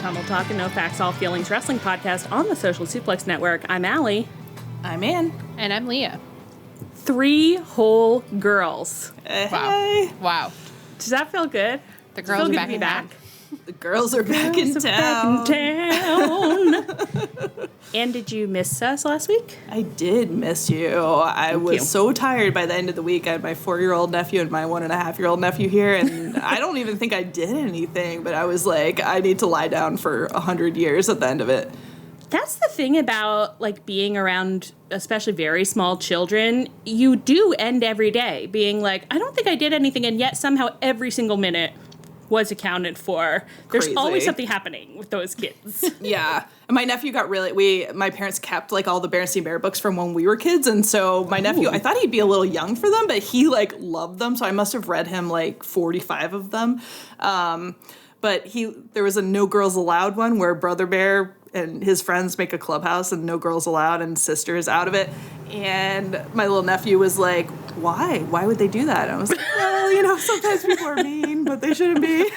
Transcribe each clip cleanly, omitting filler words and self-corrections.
Tumble Talk, and No Facts, All Feelings wrestling podcast on the Social Suplex Network. I'm Allie. I'm Ann. And I'm Leah. 3 whole girls. Hey. Wow. Does that feel good? The girls are back in town. The girls are back in town. And did you miss us last week? I did miss you. I was so tired by the end of the week. I had my 4-year-old nephew and my 1.5-year-old nephew here, and I don't even think I did anything, but I was like, I need to lie down for 100 years at the end of it. That's the thing about, like, being around especially very small children. You do end every day being like, I don't think I did anything, and yet somehow every single minute was accounted for. There's always something happening with those kids. Yeah. And my nephew got my parents kept, like, all the Berenstain Bear books from when we were kids, and so my nephew, I thought he'd be a little young for them, but he, like, loved them, so I must have read him, like, 45 of them. But there was a No Girls Allowed one where Brother Bear and his friends make a clubhouse and no girls allowed and sister is out of it. And my little nephew was like, why? Why would they do that? And I was like, well, sometimes people are mean, but they shouldn't be.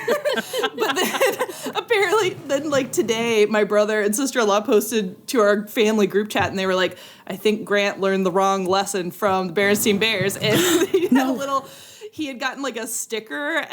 But then apparently like today, my brother and sister-in-law posted to our family group chat and they were like, I think Grant learned the wrong lesson from the Berenstain Bears. And he had gotten like a sticker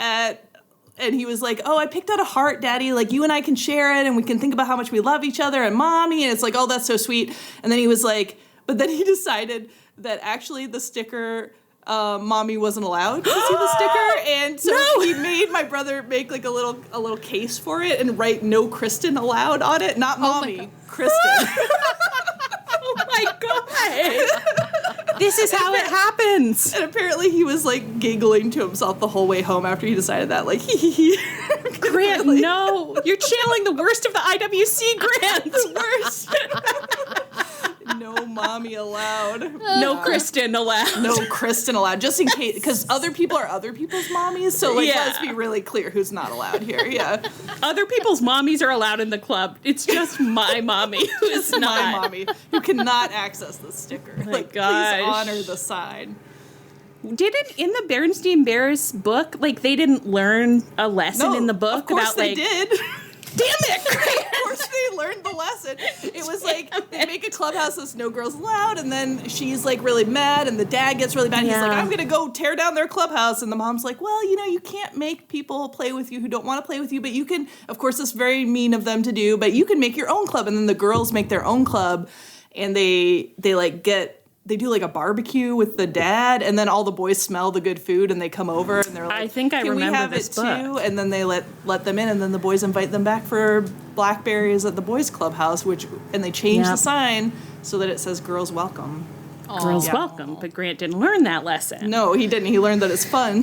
and he was like, oh, I picked out a heart, Daddy. Like, you and I can share it, and we can think about how much we love each other and Mommy. And it's like, oh, that's so sweet. And then he was like, but then he decided that actually the sticker, Mommy wasn't allowed to see the sticker. And so he made my brother make, like, a little case for it and write no Kristen allowed on it. Not Mommy, Kristen. Oh, my God. This is how it happens. And apparently he was, like, giggling to himself the whole way home after he decided that, like, hee. Grant, no. You're channeling the worst of the IWC, Grant. The worst. No Mommy allowed. No Kristen allowed. No Kristen allowed. Just in case, because other people are other people's mommies, so, like, let's be really clear who's not allowed here, yeah. Other people's mommies are allowed in the club. It's just my mommy who's not. My mommy, who cannot access the sticker. Oh my like, gosh. Please honor the sign. Didn't in the Berenstain Bears book, like, they didn't learn a lesson in the book of course about, they like, did. Damn it! Of course they learned the lesson. It was like, they make a clubhouse that's no girls allowed, and then she's, like, really mad, and the dad gets really mad. Yeah. He's like, I'm going to go tear down their clubhouse. And the mom's like, well, you can't make people play with you who don't want to play with you, but you can, of course, it's very mean of them to do, but you can make your own club. And then the girls make their own club, and they do, like, a barbecue with the dad, and then all the boys smell the good food, and they come over, and they're like, I think I remember we have this it book. too? And then they let them in, and then the boys invite them back for blackberries at the boys' clubhouse, and they change the sign so that it says "Girls Welcome." Aww. Girls Welcome, but Grant didn't learn that lesson. No, he didn't. He learned that it's fun.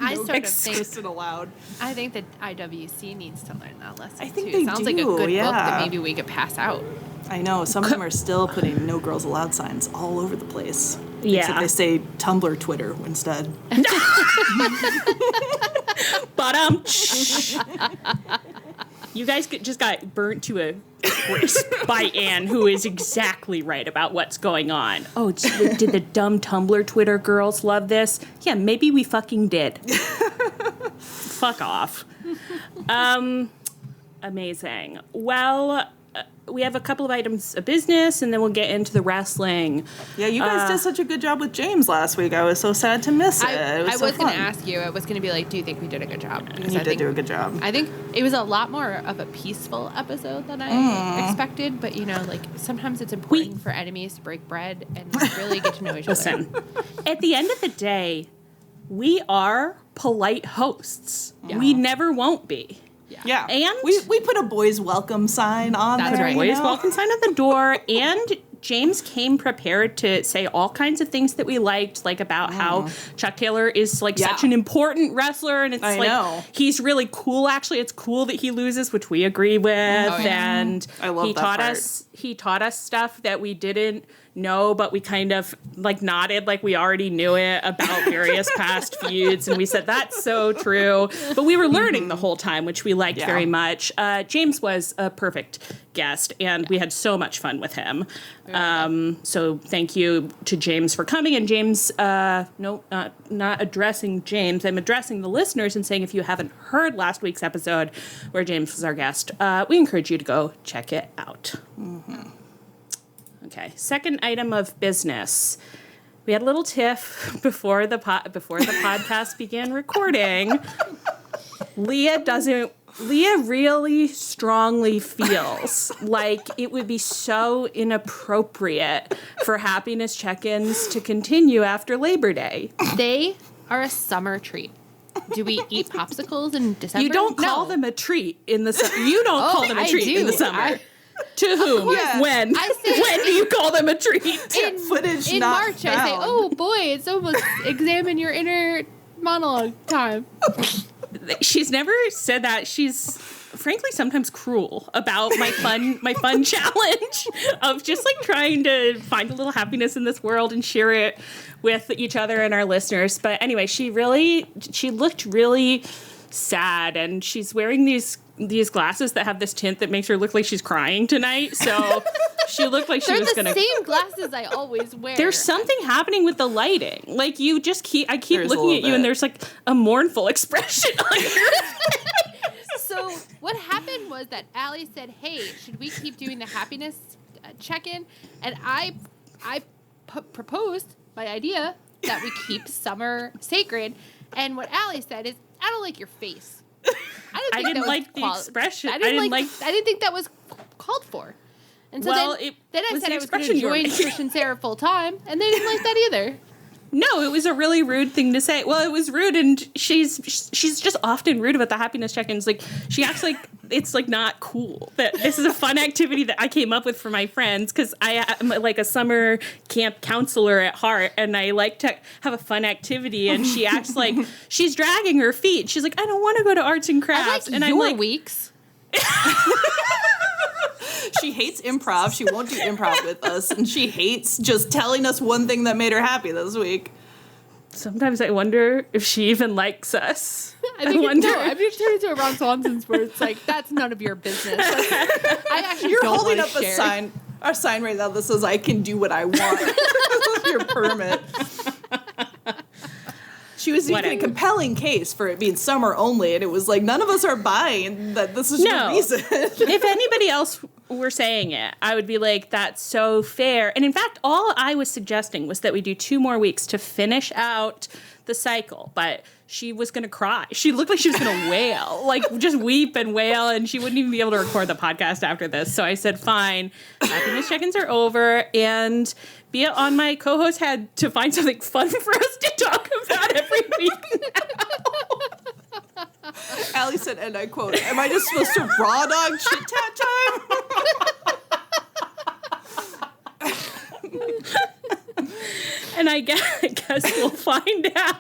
I sort of think allowed. I think that IWC needs to learn that lesson. I think too. they Sounds do, like a good book that maybe we could pass out. I know. Some of them are still putting no girls allowed signs all over the place. Yeah. Except they say Tumblr, Twitter instead. You guys just got burnt to a crisp by Anne, who is exactly right about what's going on. Oh, did the dumb Tumblr Twitter girls love this? Yeah, maybe we fucking did. Fuck off. Amazing. Well, we have a couple of items of business, and then we'll get into the wrestling. Yeah, you guys did such a good job with James last week. I was so sad to miss it. I was going to ask you. I was going to be like, do you think we did a good job? Because you did do a good job. I think it was a lot more of a peaceful episode than I expected, but, like, sometimes it's important for enemies to break bread and really get to know each other. Listen, at the end of the day, we are polite hosts. Yeah. We never won't be. Yeah. And we put a boys welcome sign on That's there. right. Boys welcome sign at the door. And James came prepared to say all kinds of things that we liked, like about how Chuck Taylor is, like, such an important wrestler, and it's he's really cool. Actually, it's cool that he loses, which we agree with. And I love he that taught part. us he taught us stuff that we didn't know, but we kind of like nodded like we already knew it about various past feuds, and we said that's so true, but we were learning the whole time, which we liked very much. James was a perfect guest, and we had so much fun with him. So thank you to James for coming. And James, no, not addressing James, I'm addressing the listeners and saying if you haven't heard last week's episode where James was our guest, we encourage you to go check it out. Okay, second item of business. We had a little tiff before the podcast began recording. Leah really strongly feels like it would be so inappropriate for happiness check-ins to continue after Labor Day. They are a summer treat. Do we eat popsicles in December? You don't call them a treat in the summer. You don't call them a treat in the summer. To whom? When? When do you call them a treat? Footage in not March, found. I say, oh boy, it's almost examine your inner monologue time. She's never said that. She's frankly sometimes cruel about my fun challenge of just like trying to find a little happiness in this world and share it with each other and our listeners. But anyway, she looked really sad, and she's wearing these glasses that have this tint that makes her look like she's crying tonight. So she looked like she was gonna. They're the same glasses I always wear. There's something happening with the lighting. Like I keep looking at you, and there's like a mournful expression on your face. So what happened was that Allie said, "Hey, should we keep doing the happiness check-in?" And I proposed my idea that we keep summer sacred. And what Allie said is, "I don't like your face." I didn't like the expression. I didn't think that was called for. And so then I said I was going to join Trish and Sarah full time, and they didn't like that either. No, it was a really rude thing to say. Well, it was rude, and she's just often rude about the happiness check-ins. Like, she acts like it's like not cool. That this is a fun activity that I came up with for my friends because I am like a summer camp counselor at heart, and I like to have a fun activity. And she acts like she's dragging her feet. She's like, I don't want to go to arts and crafts. And I'm like, weeks. She hates improv. She won't do improv with us, and she hates just telling us one thing that made her happy this week. Sometimes I wonder if she even likes us. I've just turned into a Ron Swanson's where it's like, that's none of your business. Like, I actually You're don't holding up share. a sign right now that says, I can do what I want. This is your permit. She was making a compelling case for it being summer only, and it was like, none of us are buying that this is your reason. If anybody else were saying it, I would be like, that's so fair. And in fact, all I was suggesting was that we do 2 more weeks to finish out the cycle. But she was going to cry. She looked like she was going to wail, like just weep and wail, and she wouldn't even be able to record the podcast after this. So I said, fine, happiness check-ins are over, and Bea on my co-host had to find something fun for us to talk about every week now. Allie said, and I quote, am I just supposed to raw dog chit-chat time? And I guess we'll find out.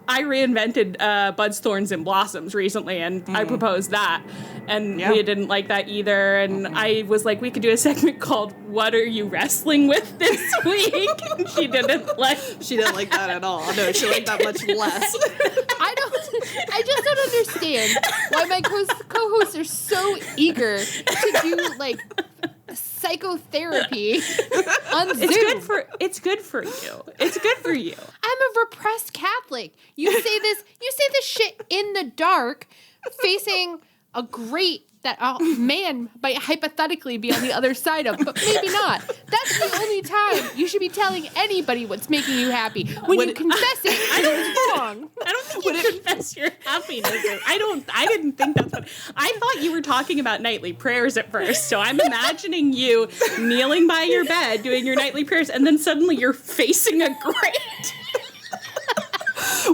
I reinvented buds, thorns, and blossoms recently, and I proposed that. And Leah didn't like that either. And I was like, we could do a segment called What Are You Wrestling With This Week? And she didn't like that at all. No, she liked that much less. I just don't understand why my co-hosts are so eager to do like psychotherapy on Zoom. It's good for you. It's good for you. I'm a repressed Catholic. You say this shit in the dark, facing a grate that a man might hypothetically be on the other side of, but maybe not. That's the only time you should be telling anybody what's making you happy. When you confess it, it's wrong. I don't think you confess your happiness. I didn't think that's what. I thought you were talking about nightly prayers at first, so I'm imagining you kneeling by your bed doing your nightly prayers, and then suddenly you're facing a grate.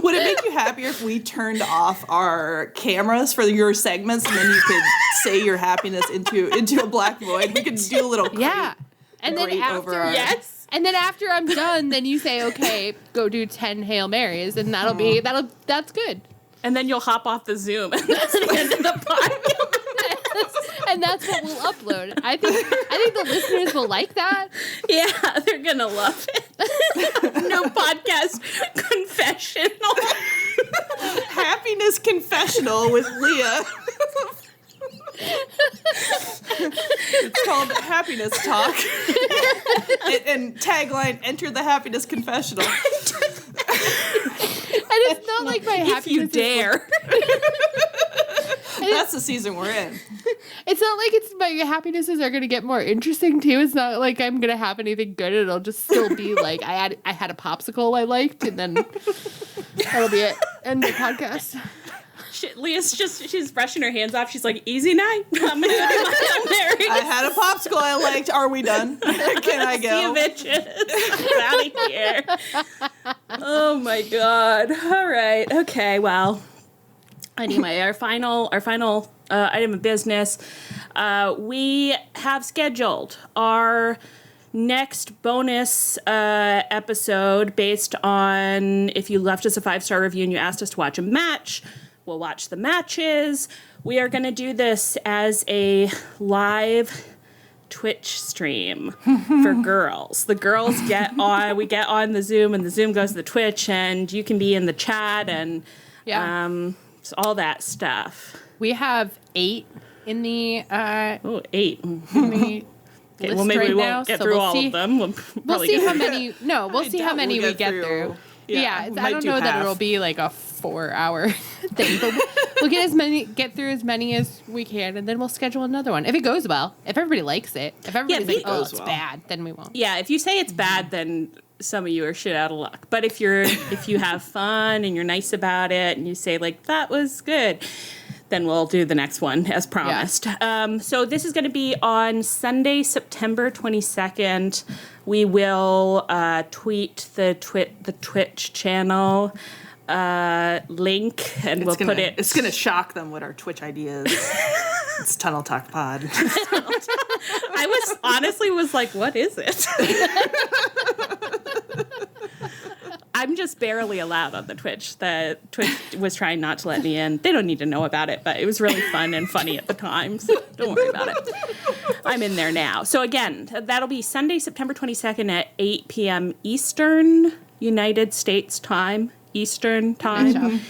Would it make you happier if we turned off our cameras for your segments, and then you could say your happiness into a black void? We could do a little and then after I'm done, then you say, okay, go do 10 Hail Marys, and that's good. And then you'll hop off the Zoom, and that's the end of the podcast. And that's what we'll upload. I think the listeners will like that. Yeah, they're gonna love it. No podcast confessional. Happiness confessional with Leah. It's called Happiness Talk. And tagline, enter the happiness confessional. And it's not like my happiness. If you dare. That's the season we're in. It's not like my happinesses are going to get more interesting too. It's not like I'm going to have anything good. It'll just still be like I had a popsicle I liked, and then that'll be it. End the podcast. She's brushing her hands off. She's like, easy night. I'm gonna go do my own Mary. I had a popsicle I liked. Are we done? Can I go? See you, bitches. Get out of here. Oh my god. All right. Okay. Well, anyway, our final item of business. We have scheduled our next bonus episode based on if you left us a 5-star review and you asked us to watch a match. We'll watch the matches. We are going to do this as a live Twitch stream for girls. The girls get on, we get on the Zoom, and the Zoom goes to the Twitch, and you can be in the chat and all that stuff. We have 8 in the 8. in the Okay, list well, maybe right we now, won't get so through we'll all see. of them. We'll see how many. No, we'll see how doubt many we'll we get through. Yeah, we I might don't do know that half. it'll be like a 4-hour thing, but we'll get through as many as we can, and then we'll schedule another one if it goes well. If everybody likes it, if everybody's if like, it "Oh, goes it's well. bad," then we won't. Yeah, if you say it's bad, then some of you are shit out of luck. But if you have fun and you're nice about it and you say like that was good, then we'll do the next one as promised. Yeah. So this is going to be on Sunday, September 22nd. We will tweet the Twitch channel link, and we'll put it. It's gonna shock them what our Twitch ID is. It's Tunnel Talk Pod. I honestly was like, what is it? I'm just barely allowed on the Twitch. The Twitch was trying not to let me in. They don't need to know about it, but it was really fun and funny at the time, so don't worry about it. I'm in there now. So again, that'll be Sunday, September 22nd at 8 p.m. Eastern, United States time, Eastern time.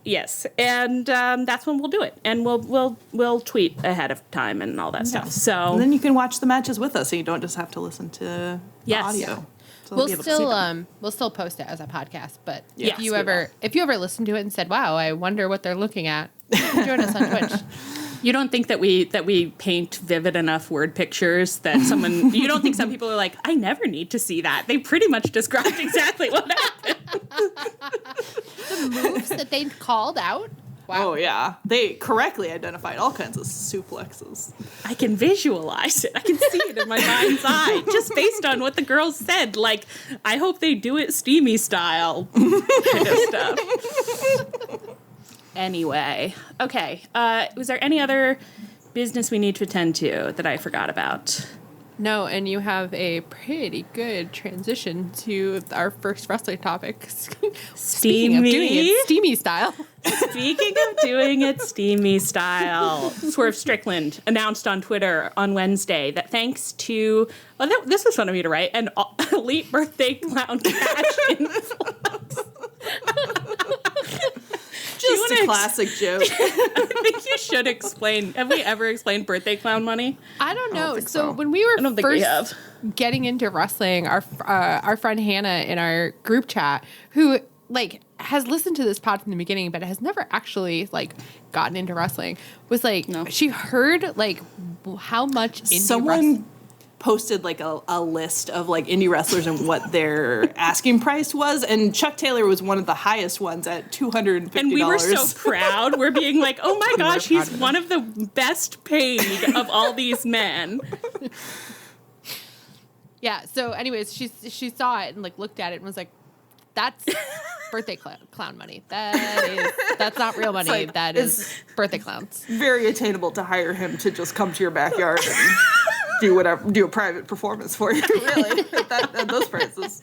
Yes, and that's when we'll do it, and we'll tweet ahead of time and all that stuff. So And then you can watch the matches with us, so you don't just have to listen to the audio. So We'll they'll be able to see them. we'll still post it as a podcast. But Yes, if you we ever listened to it and said, "Wow, I wonder what they're looking at," join us on Twitch. you don't think that we paint vivid enough word pictures that someone you don't think some people are like, I never need to see that. They pretty much described exactly what happened. The moves that they called out. Wow. Oh yeah, they correctly identified all kinds of suplexes. I can visualize it. I can see it in my mind's eye, just based on what the girls said. Like, I hope they do it steamy style kind of stuff. Anyway, okay. Was there any other business we need to attend to that I forgot about? No, and you have a pretty good transition to our first wrestling topic. Speaking of doing it steamy style. Speaking of doing it steamy style, Swerve Strickland announced on Twitter on Wednesday that thanks to, this was fun of me to write, an elite birthday clown cash influx. Just a classic joke. I think you should explain. Have we ever explained birthday clown money? I don't know. think So so. when we were I don't think we first have. getting into wrestling, our friend Hannah in our group chat, who like has listened to this pod from the beginning, but has never actually like gotten into wrestling, was like she heard like how much indie Someone posted like a list of like indie wrestlers and what their asking price was, and Chuck Taylor was one of the highest ones at $250. And we were so proud. We're being like, oh my gosh, he's one of the best paid of all these men. Yeah. So, anyways, she saw it and like looked at it and was like, "That's birthday clown money. That's not real money. like, that is birthday clowns." very attainable to hire him to just come to your backyard and do a private performance for you, really, at those prices.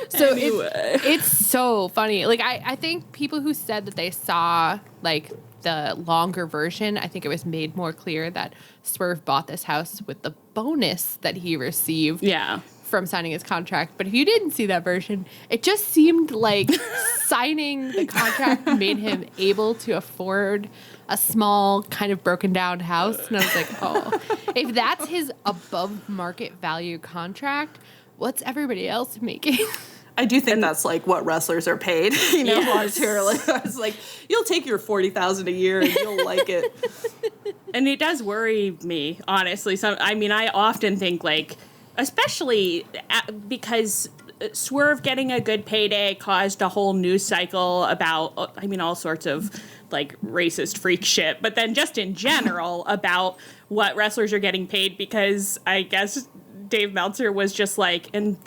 So Anyway. it's so funny. Like I think people who said that they saw like the longer version, I think it was made more clear that Swerve bought this house with the bonus that he received from signing his contract. But if you didn't see that version, it just seemed like signing the contract made him able to afford a small, kind of broken down house. And I was like, oh, if that's his above market value contract, what's everybody else making? I do think that's like what wrestlers are paid, monetarily. I was like, you'll take your $40,000 a year and you'll like it. And it does worry me, honestly. I often think, like, especially because Swerve getting a good payday caused a whole news cycle about, all sorts of, like, racist freak shit. But then just in general about what wrestlers are getting paid, because I guess Dave Meltzer was just like, and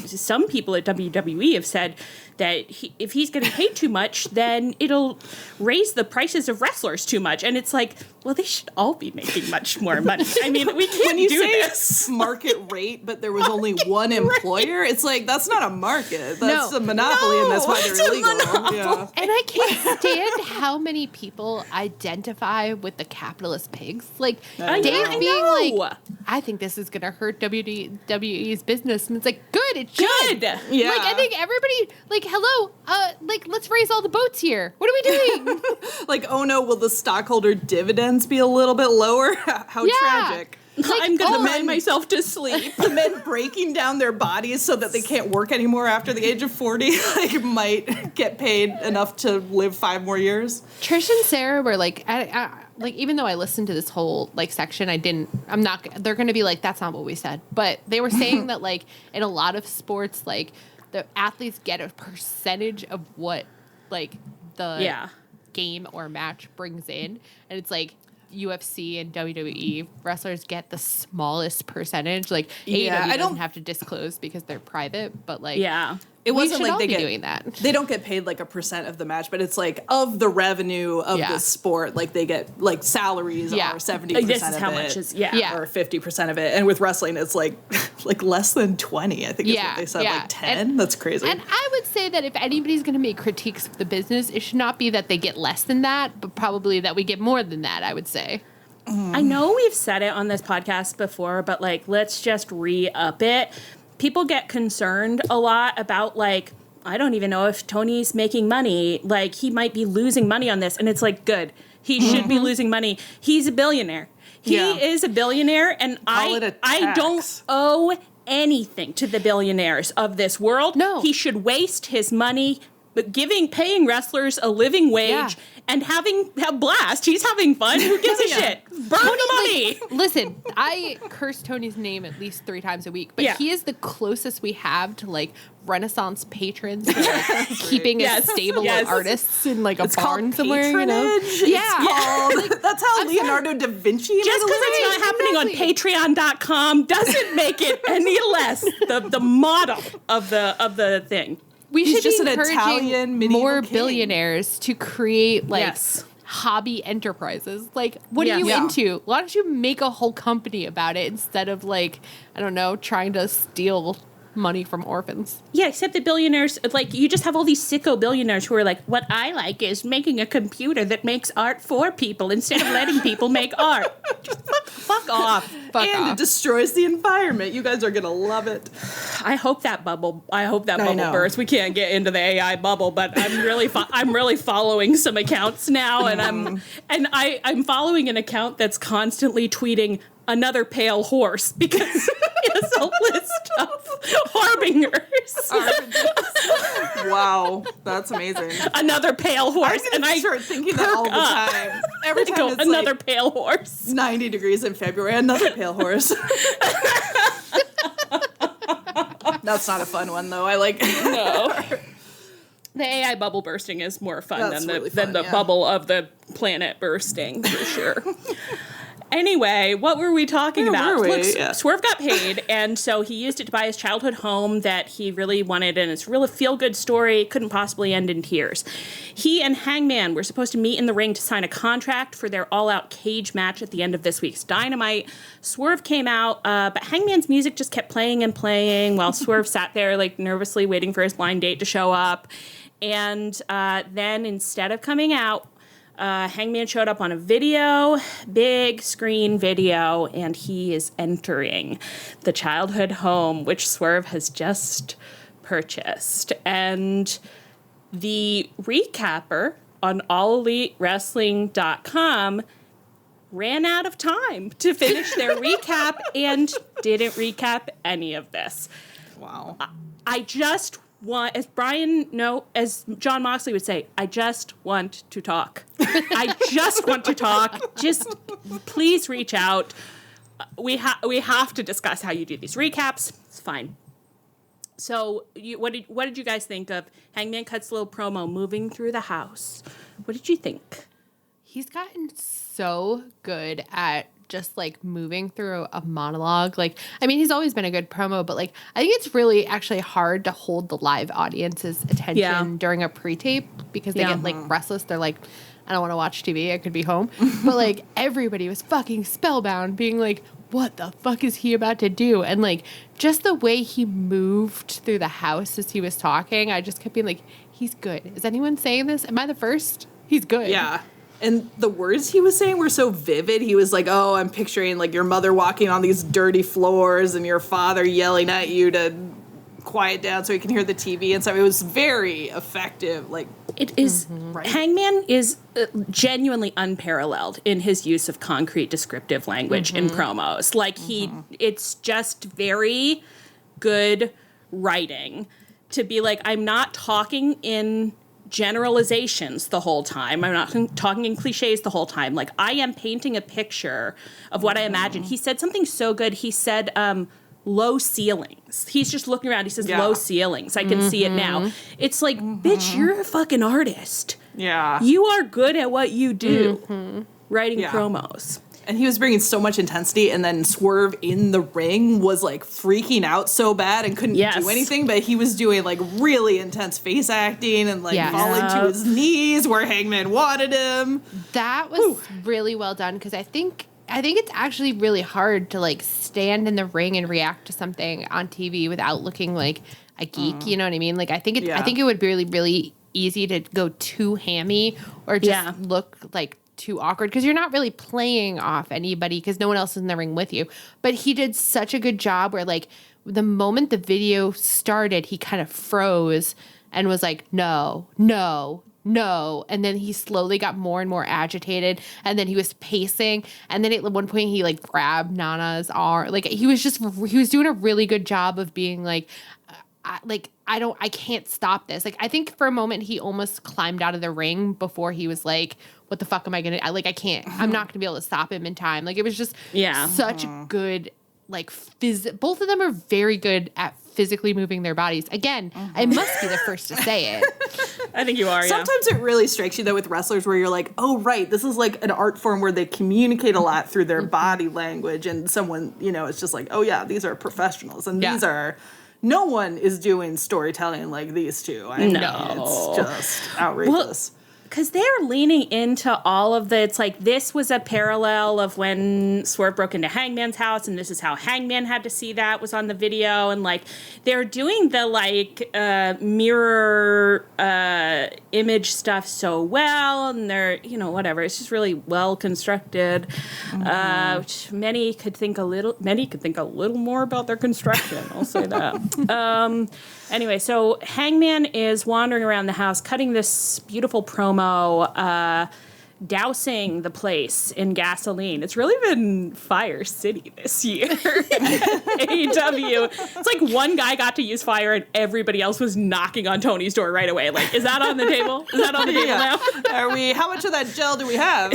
some people at WWE have said that if he's getting paid too much, then it'll raise the prices of wrestlers too much. And it's like, well, they should all be making much more money. I mean, we can't when you do say this. Market rate, but there was only one employer, it's like, that's not a market. That's a monopoly, and that's why they're illegal. Yeah. And I can't stand how many people identify with the capitalist pigs. Like, Dave being like, I think this is going to hurt WWE's business. And it's like, good, it should. Yeah. Like, I think everybody, like, hello, let's raise all the boats here. What are we doing? Like, oh no, will the stockholder dividends be a little bit lower? How tragic. Like, I'm going to mend myself to sleep. The men breaking down their bodies so that they can't work anymore after the age of 40, like, might get paid enough to live 5 more years. Trish and Sarah were like, like, even though I listened to this whole, like, section, they're going to be like, that's not what we said. But they were saying that, like, in a lot of sports, like, the athletes get a percentage of what, like, the game or match brings in. And it's like, UFC and WWE wrestlers get the smallest percentage. Like, AEW doesn't have to disclose because they're private, but, like, it wasn't we should like all they be get doing that. They don't get paid like a percent of the match, but it's like of the revenue of the sport, like they get, like, salaries are 70% this is of how it, much is or 50% of it. And with wrestling, it's like less than 20. I think is what they said, like 10. That's crazy. And I would say that if anybody's going to make critiques of the business, it should not be that they get less than that, but probably that we get more than that. I would say. I know we've said it on this podcast before, but, like, let's just re-up it. People get concerned a lot about, like, I don't even know if Tony's making money. Like, he might be losing money on this. And it's like, good. He should be losing money. He's a billionaire. He is a billionaire, and I don't owe anything to the billionaires of this world. No. He should waste his money but paying wrestlers a living wage and have blast. He's having fun. Who gives a shit? Burn the money. Like, listen, I curse Tony's name at least 3 times a week, but he is the closest we have to, like, Renaissance patrons for, like, keeping a stable of artists in, like, a barn somewhere. Patronage. You know? Like, that's how Leonardo da Vinci. Just because it's not happening on Patreon.com doesn't make it any less the model of the thing. We should just be an Italian encouraging more king. Billionaires to create, like, hobby enterprises. Like, what are you into? Why don't you make a whole company about it instead of, like, I don't know, trying to steal money from orphans? Yeah, except the billionaires, like, you just have all these sicko billionaires who are like, what I like is making a computer that makes art for people instead of letting people make art. Just fuck off. It destroys the environment. You guys are gonna love it. I hope that bubble bursts. We can't get into the AI bubble, but I'm really following some accounts now, and I'm following an account that's constantly tweeting another pale horse because it's a list of harbingers. Wow, that's amazing. Another pale horse, and I start thinking that all the time. Every time go, it's another like pale horse. 90 degrees in February, another pale horse. That's not a fun one, though. I like. No. The AI bubble bursting is more fun than the bubble of the planet bursting, for sure. Anyway, what were we talking about? Look, Swerve got paid, and so he used it to buy his childhood home that he really wanted, and it's a really feel-good story. Couldn't possibly end in tears. He and Hangman were supposed to meet in the ring to sign a contract for their all-out cage match at the end of this week's Dynamite. Swerve came out, but Hangman's music just kept playing and playing while Swerve sat there, like, nervously waiting for his blind date to show up. And then instead of coming out, Hangman showed up on a video, big screen video, and he is entering the childhood home, which Swerve has just purchased. And the recapper on allelitewrestling.com ran out of time to finish their recap and didn't recap any of this. Wow. I just want, as John Moxley would say, I just want to talk. I just want to talk. Just please reach out. We have to discuss how you do these recaps. It's fine. So, what did you guys think of Hangman Cut's little promo moving through the house? What did you think? He's gotten so good at just like moving through a monologue. Like, I mean, he's always been a good promo, but like, I think it's really actually hard to hold the live audience's attention during a pre-tape because they get like restless. They're like, I don't want to watch TV. I could be home. But like, everybody was fucking spellbound, being like, what the fuck is he about to do? And like, just the way he moved through the house as he was talking, I just kept being like, he's good. Is anyone saying this? Am I the first? He's good. Yeah. And the words he was saying were so vivid. He was like, oh, I'm picturing like your mother walking on these dirty floors and your father yelling at you to quiet down so he can hear the TV and stuff. It was very effective. Like, it is, right? Hangman is genuinely unparalleled in his use of concrete descriptive language in promos. Like, it's just very good writing to be like, I'm not talking in generalizations the whole time. I'm not talking in cliches the whole time. Like, I am painting a picture of what I imagine. He said something so good. He said, low ceilings. He's just looking around. He says, low ceilings. I can see it now. It's like, bitch, you're a fucking artist. Yeah. You are good at what you do. Writing promos. And he was bringing so much intensity, and then Swerve in the ring was like freaking out so bad and couldn't do anything, but he was doing like really intense face acting and like falling to his knees where Hangman wanted him. That was really well done, because I think it's actually really hard to like stand in the ring and react to something on TV without looking like a geek. You know what I mean? Like, I think it would be really, really easy to go too hammy or just look like too awkward, because you're not really playing off anybody because no one else is in the ring with you. But he did such a good job where like the moment the video started, he kind of froze and was like, no. And then he slowly got more and more agitated, and then he was pacing, and then at one point he like grabbed Nana's arm. Like, he was doing a really good job of being like, I can't stop this. Like, I think for a moment he almost climbed out of the ring before he was like, what the fuck am I gonna, I can't, I'm not gonna be able to stop him in time. Like, it was just such a good, like, both of them are very good at physically moving their bodies. Again, I must be the first to say it. I think you are, Sometimes it really strikes you, though, with wrestlers where you're like, oh, right, this is like an art form where they communicate a lot through their body language, and someone, it's just like, oh, yeah, these are professionals, and these are... No one is doing storytelling like these two. I mean, it's just outrageous. Because they're leaning into all of the, it's like, this was a parallel of when Swerve broke into Hangman's house, and this is how Hangman had to see that was on the video, and like, they're doing the like mirror image stuff so well, and they're, whatever, it's just really well constructed, which many could think a little more about their construction, I'll say that. Anyway, so Hangman is wandering around the house, cutting this beautiful promo, dousing the place in gasoline. It's really been Fire City this year. AEW. It's like one guy got to use fire and everybody else was knocking on Tony's door right away. Like, is that on the table? Is that on the table now? How much of that gel do we have?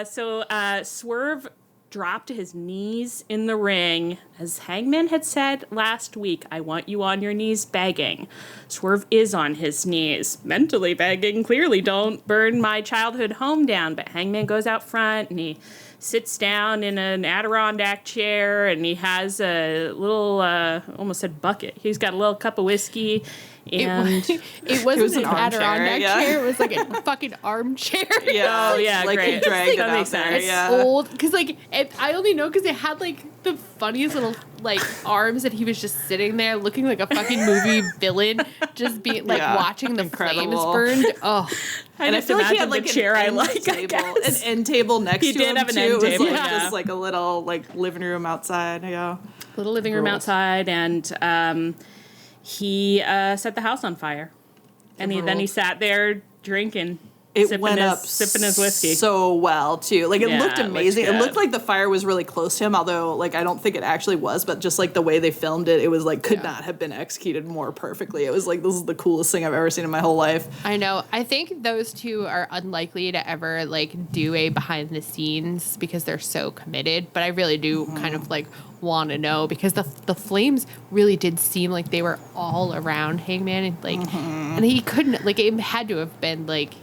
So Swerve dropped to his knees in the ring. As Hangman had said last week, I want you on your knees begging. Swerve is on his knees, mentally begging, clearly, don't burn my childhood home down. But Hangman goes out front and he sits down in an Adirondack chair, and he has a little, almost said bucket. He's got a little cup of whiskey. And it wasn't an Adirondack chair. It was like a fucking armchair. Yeah. Oh, yeah, like great. He dragged that it makes out sense. there. It's old. Because, like, I only know because it had, like, the funniest little, like arms, and he was just sitting there looking like a fucking movie villain, just being like watching the flames burned. Oh, and I feel like he had like chair I like, an end table next to him. He did have an end too. table. It was like, just like a little like living room outside. Yeah, little living room outside, and he set the house on fire, and then he sat there drinking. It went up sipping his whiskey so well too. Like it looked amazing. It looked like the fire was really close to him, although like I don't think it actually was. But just like the way they filmed it, it was like could not have been executed more perfectly. It was like this is the coolest thing I've ever seen in my whole life. I know. I think those two are unlikely to ever like do a behind the scenes because they're so committed. But I really do kind of like want to know because the flames really did seem like they were all around Hangman and like and he couldn't like it had to have been like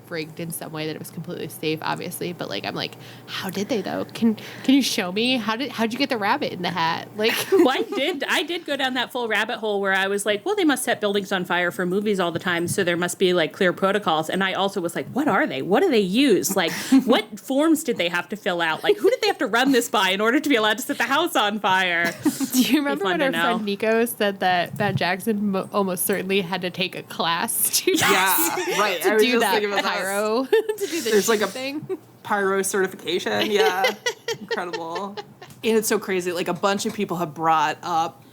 rigged in some way that it was completely safe, obviously, but like I'm like, how did they though? Can you show me how'd you get the rabbit in the hat? Like, well, I did go down that full rabbit hole where I was like, well, they must set buildings on fire for movies all the time, so there must be like clear protocols. And I also was like, what are they? What do they use? Like, what forms did they have to fill out? Like, who did they have to run this by in order to be allowed to set the house on fire? Do you remember when our friend Nico said that Matt Jackson almost certainly had to take a class to right. to do that? Pyro to do the there's like a thing. pyro certification. Yeah, incredible. And it's so crazy. Like a bunch of people have brought up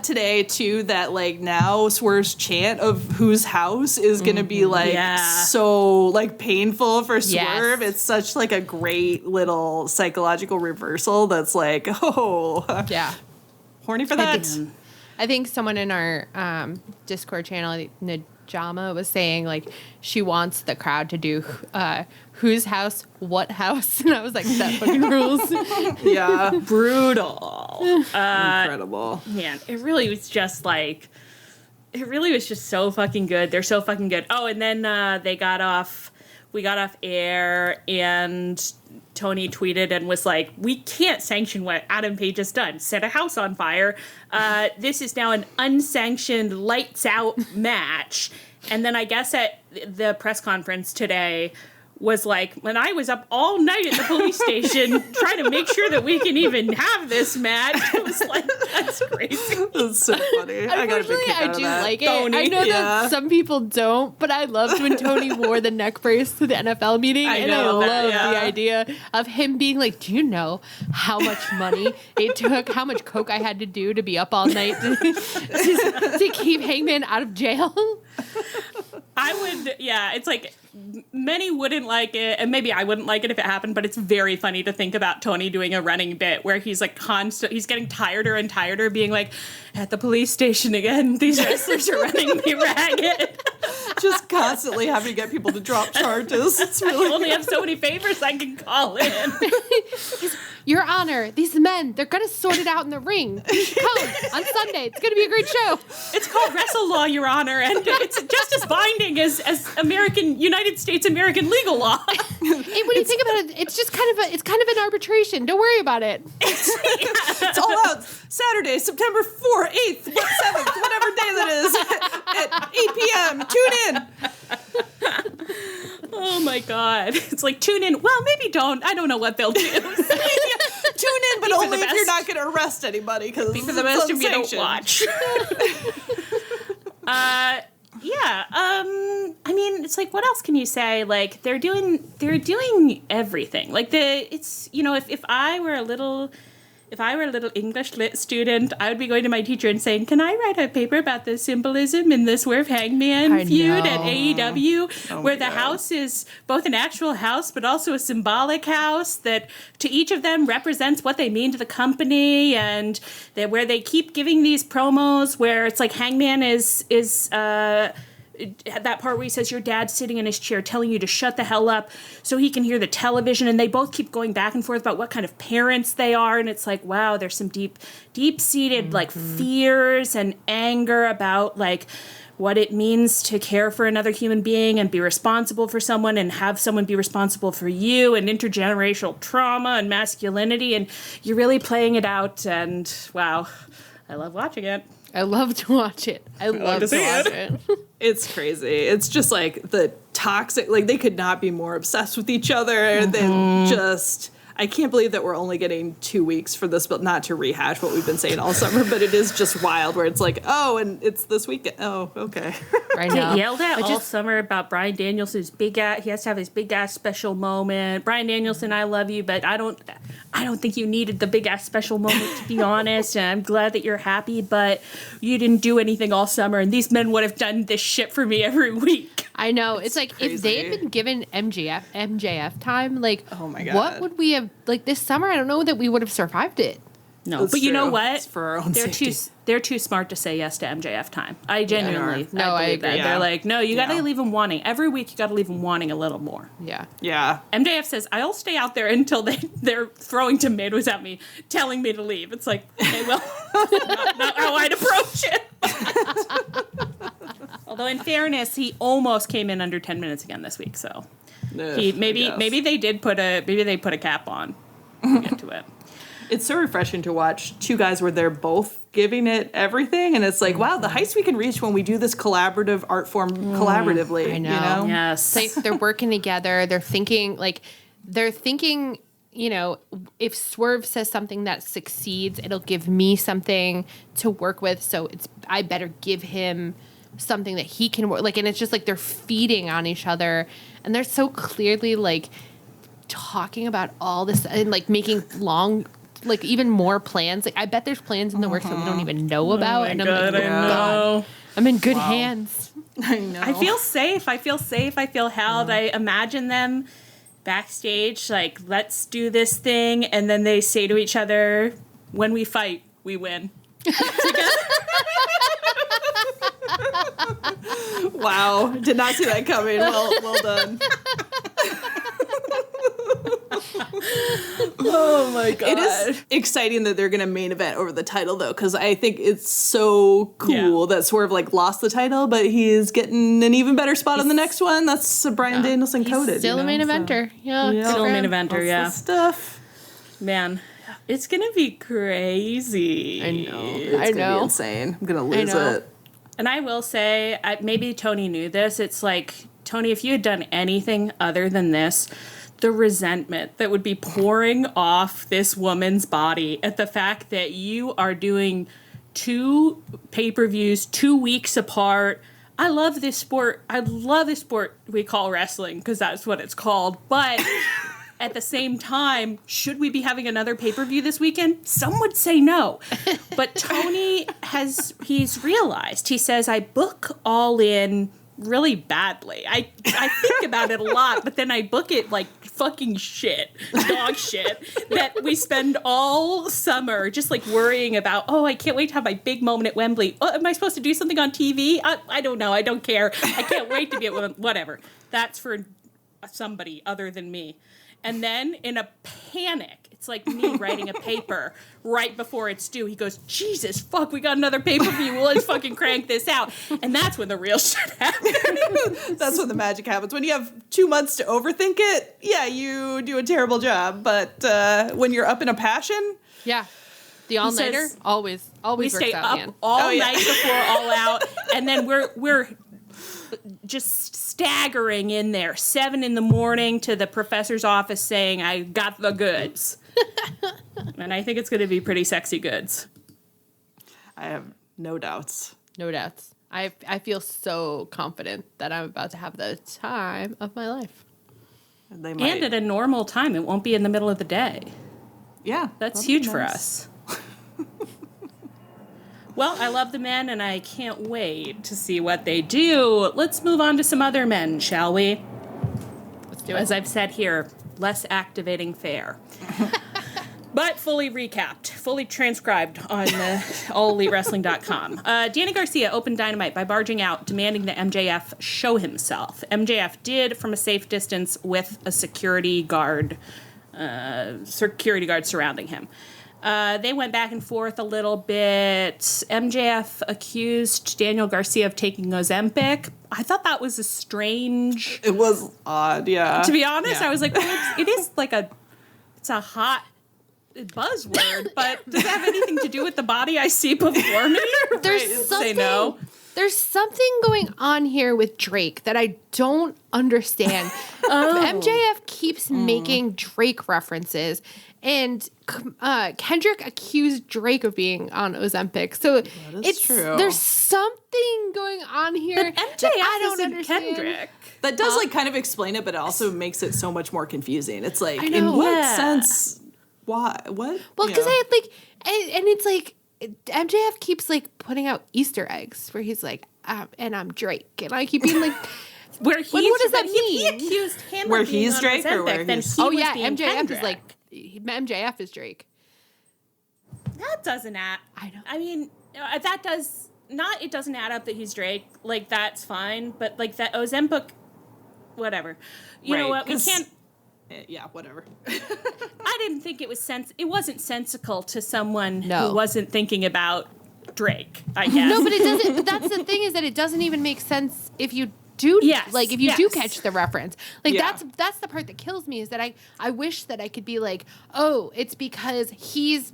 today too that like now Swerve's chant of whose house is gonna be like so like painful for Swerve. It's such like a great little psychological reversal that's like horny for that. I think someone in our Discord channel, Najama, was saying like she wants the crowd to do whose house, what house, and I was like, that fucking rules. Yeah, brutal, incredible. Man, it really was just so fucking good. They're so fucking good. Oh, and then we got off air, and Tony tweeted and was like, we can't sanction what Adam Page has done. Set a house on fire. This is now an unsanctioned lights out match. And then I guess at the press conference today was like, when I was up all night at the police station trying to make sure that we can even have this match, I was like, that's crazy. That's so funny. I do like it. Tony, I know that some people don't, but I loved when Tony wore the neck brace to the NFL meeting. I love the idea of him being like, do you know how much money it took, how much coke I had to do to be up all night to keep Hangman out of jail? It's like many wouldn't like it, and maybe I wouldn't like it if it happened, but it's very funny to think about Tony doing a running bit where he's like he's getting tireder and tireder, being like, at the police station again, these wrestlers are running me ragged. Just constantly having to get people to drop charges. It's really I only have so many favors I can call in. Your Honor, these men, they're going to sort it out in the ring. Come on Sunday. It's going to be a great show. It's called Wrestle Law, Your Honor, and it's just as binding as United States American legal law. When you think about it, it's just kind of an arbitration. Don't worry about it. It's all out Saturday, September 4th, 8th, 7th, whatever day that is, at 8 p.m. Tune in. Oh my God. It's like, tune in. Well, maybe don't. I don't know what they'll do. Tune in, but only if you're not going to arrest anybody, because be for the best if you don't watch. I mean, it's like, what else can you say? Like, they're doing everything. Like, if I were a little English lit student, I would be going to my teacher and saying, can I write a paper about the symbolism in the Swerve Hangman feud at AEW, where the house is both an actual house, but also a symbolic house that to each of them represents what they mean to the company, and that where they keep giving these promos where it's like Hangman is that part where he says, your dad's sitting in his chair telling you to shut the hell up so he can hear the television, and they both keep going back and forth about what kind of parents they are, and it's like, wow, there's some deep-seated like fears and anger about like what it means to care for another human being and be responsible for someone and have someone be responsible for you, and intergenerational trauma and masculinity, and you're really playing it out, and wow, I love watching it. I love to watch it. I love to watch it. It's crazy. It's just like the toxic, like they could not be more obsessed with each other than just, I can't believe that we're only getting 2 weeks for this, but not to rehash what we've been saying all summer, but it is just wild where it's like, oh, and it's this weekend. Oh, okay. Right now. Yelled at all summer about Bryan Danielson's he has to have his big ass special moment. Bryan Danielson, I love you, but I don't think you needed the big ass special moment, to be honest. And I'm glad that you're happy, but you didn't do anything all summer, and these men would have done this shit for me every week. I know. It's like crazy. if they had been given MJF time, like, Oh my God. what would we have, like, this summer? I don't know that we would have survived it. No, That's but you know true. what? It's for our own they're safety. They're too smart to say yes to MJF time. I genuinely, No, I believe that. agree. Yeah. They're like, no, you got to Yeah. leave them wanting. Every week, you got to leave them wanting a little more. Yeah. Yeah. MJF says, I'll stay out there until they're throwing tomatoes at me, telling me to leave. It's like, okay, well, not how I'd approach it. Although, in fairness, he almost came in under 10 minutes again this week. So maybe they put a cap on. We'll get to it. It's so refreshing to watch two guys where they're both giving it everything, and it's like, wow, the heights we can reach when we do this collaborative art form collaboratively. I know. You know? Yes. It's like they're working together. They're thinking, you know, if Swerve says something that succeeds, it'll give me something to work with. So I better give him something that he can work. Like, and it's just like they're feeding on each other, and they're so clearly like talking about all this and like making like even more plans. Like, I bet there's plans in the works that we don't even know about. And I'm like, God, I know. I'm in good hands. I know. I feel safe. I feel held. I imagine them backstage, like, let's do this thing. And then they say to each other, when we fight, we win. Wow, did not see that coming. Well done. Oh my God. It is exciting that they're going to main event over the title, though, because I think it's so cool that Swerve like lost the title, but he's getting an even better spot on the next one. That's Bryan Danielson coded. Still a main eventer. Yeah. Still a main eventer, That's yeah. the stuff. Man, it's going to be crazy. I know. It's gonna be insane. I'm gonna lose know. it. And I will say, maybe Tony knew this. It's like, Tony, if you had done anything other than this, the resentment that would be pouring off this woman's body at the fact that you are doing 2 pay-per-views 2 weeks apart. I love this sport. I love this sport we call wrestling, because that's what it's called. But at the same time, should we be having another pay-per-view this weekend? Some would say no. But Tony he's realized. He says, I book All In really badly. I think about it a lot, but then I book it like fucking shit, dog shit, that we spend all summer just like worrying about, oh, I can't wait to have my big moment at Wembley. Oh, am I supposed to do something on TV? I don't know. I don't care. I can't wait to be at Wembley. Whatever. That's for somebody other than me. And then in a panic, it's like me writing a paper right before it's due. He goes, Jesus, fuck, we got another pay-per-view. Well, let's fucking crank this out. And that's when the real shit happens. That's when the magic happens. When you have 2 months to overthink it, yeah, you do a terrible job. But when you're up in a passion, Yeah. The all-nighter says- always We works stay out, up man. all night before All Out, and then we're just staggering in there 7 a.m. to the professor's office saying, I got the goods. And I think it's going to be pretty sexy goods. I have no doubts. No doubts. I feel so confident that I'm about to have the time of my life. They might. And at a normal time. It won't be in the middle of the day. Yeah. That's that'd be huge for nice. us. Well, I love the men, and I can't wait to see what they do. Let's move on to some other men, shall we? Let's do it. As I've said here, less activating fare. But fully recapped, fully transcribed on AllEliteWrestling.com. Danny Garcia opened Dynamite by barging out, demanding that MJF show himself. MJF did from a safe distance with a security guard surrounding him. They went back and forth a little bit. MJF accused Daniel Garcia of taking Ozempic. I thought that was a strange... It was odd, yeah. To be honest, Yeah. I was like, well, it is like it's a hot buzzword, but does it have anything to do with the body I see before me? There's Say something. no. There's something going on here with Drake that I don't understand. MJF keeps making Drake references, and Kendrick accused Drake of being on Ozempic. So it's true. There's something going on here But MJF that I don't isn't understand. Kendrick. That does like kind of explain it, but it also makes it so much more confusing. It's like, I know. in what Yeah. sense? Why? What? Well, because Yeah. I like, and it's like MJF keeps like putting out Easter eggs where he's like, and I'm Drake, and I keep being like, Where he's, what does that but mean? He accused him Where of being he's on Drake or Ozempic, where then he's- he oh was yeah, being MJF Kendrick. is like, MJF is Drake. That doesn't add. I know. I mean, that does not. It doesn't add up that he's Drake. Like that's fine, but like that Ozempic, whatever. You know Right, what? We 'cause- can't. Yeah, whatever. I didn't think it was It wasn't sensical to someone No. who wasn't thinking about Drake. I guess. No, but it doesn't. But that's the thing is that it doesn't even make sense if you do. Yes, like if you do yes. catch the reference. Like Yeah. that's the part that kills me is that I wish that I could be like, oh, it's because he's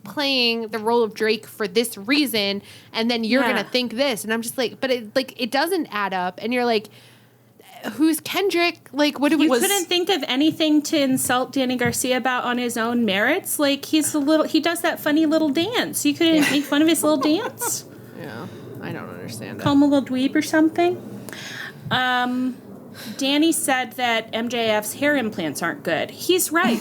playing the role of Drake for this reason, and then you're Yeah. gonna think this, and I'm just like, but it doesn't add up, and you're like, who's Kendrick? Like, what do we? You couldn't think of anything to insult Danny Garcia about on his own merits. Like he does that funny little dance. You couldn't make fun of his little dance. Yeah, I don't understand Call him a little dweeb or something. Danny said that MJF's hair implants aren't good. He's right.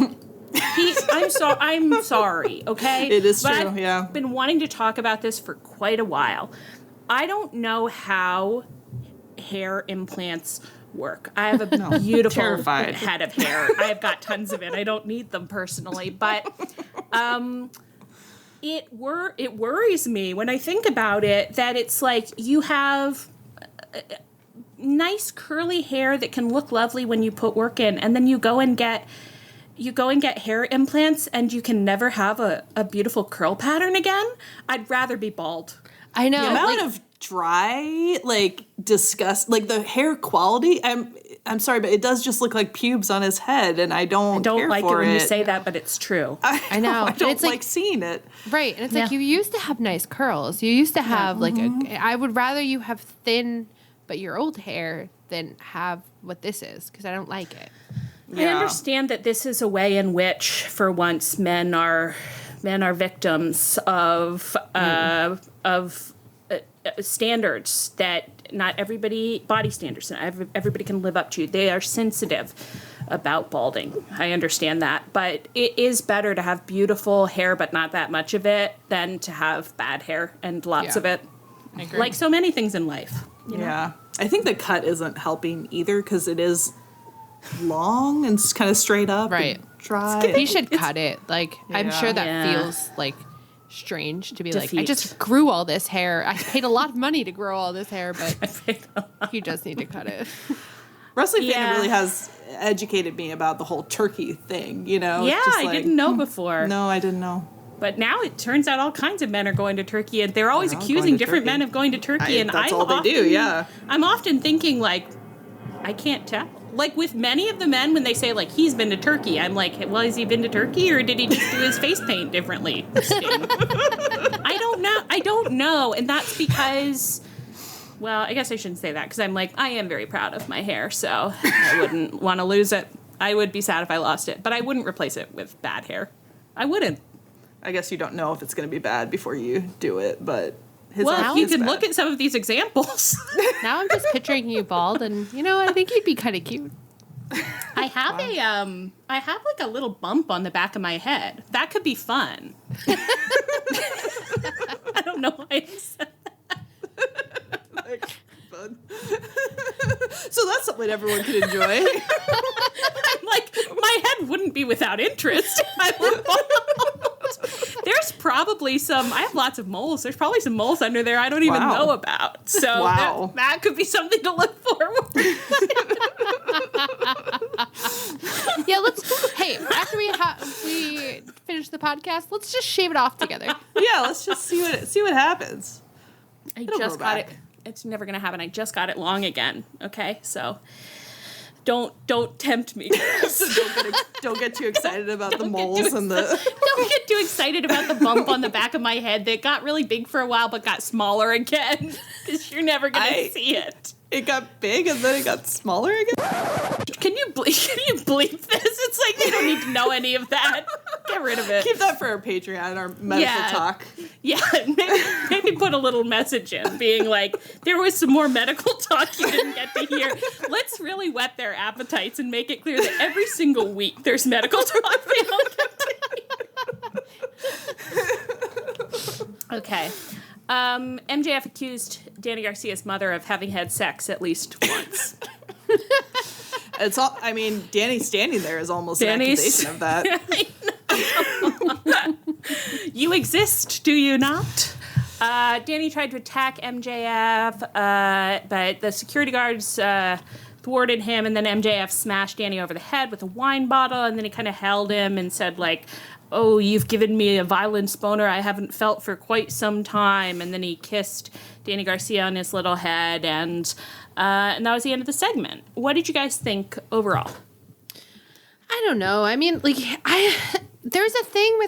I'm sorry, okay? It is But true, I've yeah. been wanting to talk about this for quite a while. I don't know how hair implants work. I have a beautiful Terrified. head of hair. I've got tons of it. I don't need them personally, but it worries me when I think about it that it's like you have nice curly hair that can look lovely when you put work in, and then you go and get hair implants and you can never have a beautiful curl pattern again. I'd rather be bald. I know. The amount like, of dry, like disgust, like the hair quality. I'm sorry, but it does just look like pubes on his head, and I don't Don't care like it for when you say that, but it's true. I know. I And don't it's like like- seeing it. right, and it's like you used to have nice curls. You used to have like I would rather you have thin but your old hair than have what this is because I don't like it. I understand that this is a way in which, for once, men are victims of standards that not everybody body standards and everybody can live up to. They are sensitive about balding. I understand that, but it is better to have beautiful hair but not that much of it than to have bad hair and lots Yeah. of it. I agree. Like so many things in life. You know? Yeah. I think the cut isn't helping either because it is long and kind of straight up, Right. and dry. He should cut it. Like I'm Yeah. sure that Yeah. feels like strange to be like I Defeat. just grew all this hair. I paid a lot of money to grow all this hair, but he does need to cut it. Wrestling Yeah. fan really has educated me about the whole turkey thing. You know? Yeah, Just I like, didn't know before. No, I didn't know. But now it turns out all kinds of men are going to Turkey, and they're always They're all accusing going to different Turkey. men of going to Turkey. And That's I'm all they do, yeah. I'm often thinking like, I can't tell. Like with many of the men, when they say like he's been to Turkey, I'm like, well, has he been to Turkey or did he just do his face paint differently? I don't know, and that's because. Well, I guess I shouldn't say that because I'm like, I am very proud of my hair, so I wouldn't want to lose it. I would be sad if I lost it, but I wouldn't replace it with bad hair. I wouldn't. I guess you don't know if it's going to be bad before you do it, but his Well, own you is could bad. look at some of these examples. Now I'm just picturing you bald, and you know I think you'd be kind of cute. I have I have like a little bump on the back of my head. That could be fun. I don't know why I said Fun. So that's something everyone can enjoy. I'm like, my head wouldn't be without interest. If I were bald. There's probably I have lots of moles. There's probably some moles under there I don't even Wow. know about. So Wow. that could be something to look forward to. Yeah, hey, after we finish the podcast, let's just shave it off together. Yeah, let's just see what happens. I It'll just grow got back. it. It's never going to happen. I just got it long again. Okay, so don't tempt me. So don't get too excited about the moles and the. Don't get too excited about the bump on the back of my head that got really big for a while but got smaller again, because you're never gonna see it. It got big and then it got smaller again. Can you bleep this? It's like you don't need to know any of that. Get rid of it. Keep that for our Patreon, our medical talk. Yeah, maybe put a little message in, being like, there was some more medical talk you didn't get to hear. Let's really whet their appetites and make it clear that every single week there's medical talk they don't get to hear. Okay. MJF accused Danny Garcia's mother of having had sex at least once. It's all. I mean, Danny standing there is almost an accusation of that. You exist, do you not? Danny tried to attack MJF, but the security guards thwarted him, and then MJF smashed Danny over the head with a wine bottle, and then he kind of held him and said, like, oh, you've given me a violence boner I haven't felt for quite some time. And then he kissed Danny Garcia on his little head, and that was the end of the segment. What did you guys think overall? I don't know. I mean, like, there's a thing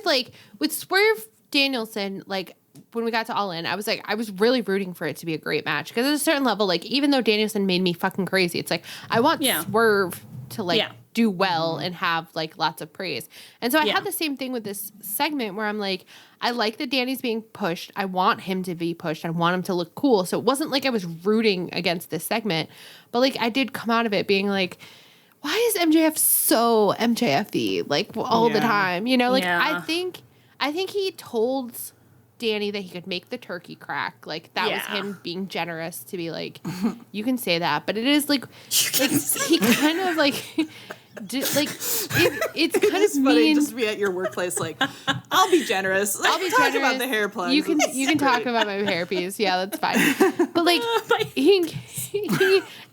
with Swerve Danielson, like, when we got to All In, I was really rooting for it to be a great match, because at a certain level, like, even though Danielson made me fucking crazy, it's like, I want Swerve to, do well and have, like, lots of praise. And so I had the same thing with this segment where I'm like, I like that Danny's being pushed. I want him to be pushed. I want him to look cool. So it wasn't like I was rooting against this segment, but, like, I did come out of it being like, why is MJF so MJF-y, like, all the time? You know, like, I think he told Danny that he could make the turkey crack. Like, that was him being generous to be like, you can say that. But it is, like he kind of, like, it's kind of funny mean. just to be at your workplace, like, I'll be generous. Like, I'll be talk generous. about the hair plugs. You can talk about my hairpiece. Yeah, that's fine. But, like, it's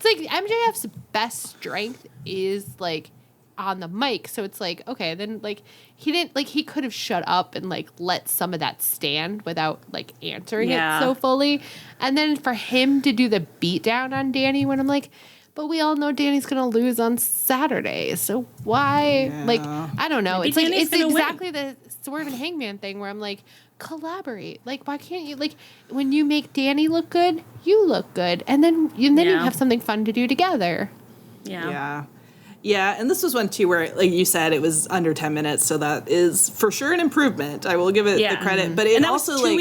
like MJF's best strength is, like, on the mic. So it's like, okay, then, like, he could have shut up and, like, let some of that stand without, like, answering it so fully. And then for him to do the beatdown on Danny, when I'm like, but we all know Danny's gonna lose on Saturday, so why? Yeah. Like, I don't know. Maybe it's exactly the Swerve and Hangman thing where I'm like, collaborate. Like, why can't you, like, when you make Danny look good, you look good, and then you have something fun to do together. Yeah, and this was one, too, where, like you said, it was under 10 minutes, so that is for sure an improvement. I will give it the credit. But it also, was 2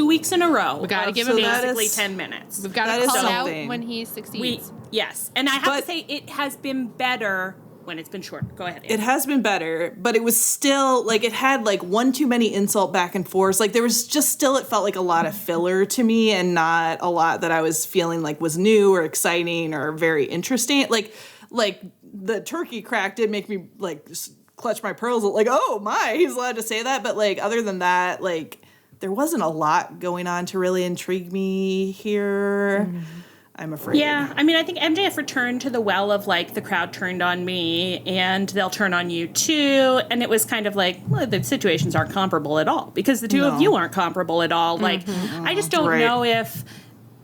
weeks in a row. We got to give him basically 10 minutes. We've got to call out when he succeeds. Yes, and I have to say, it has been better when it's been short. Go ahead, Anne. It has been better, but it was still, like, it had, like, one too many insult back and forth. Like, there was just still, it felt like a lot of filler to me, and not a lot that I was feeling like was new or exciting or very interesting. Like the turkey crack did make me, like, clutch my pearls, like, oh my, he's allowed to say that. But, like, other than that, like, there wasn't a lot going on to really intrigue me here. I'm afraid. Yeah, I mean, I think MJF returned to the well of, like, the crowd turned on me and they'll turn on you too. And it was kind of like, well, the situations aren't comparable at all, because the two of you aren't comparable at all. Like, I just don't know if,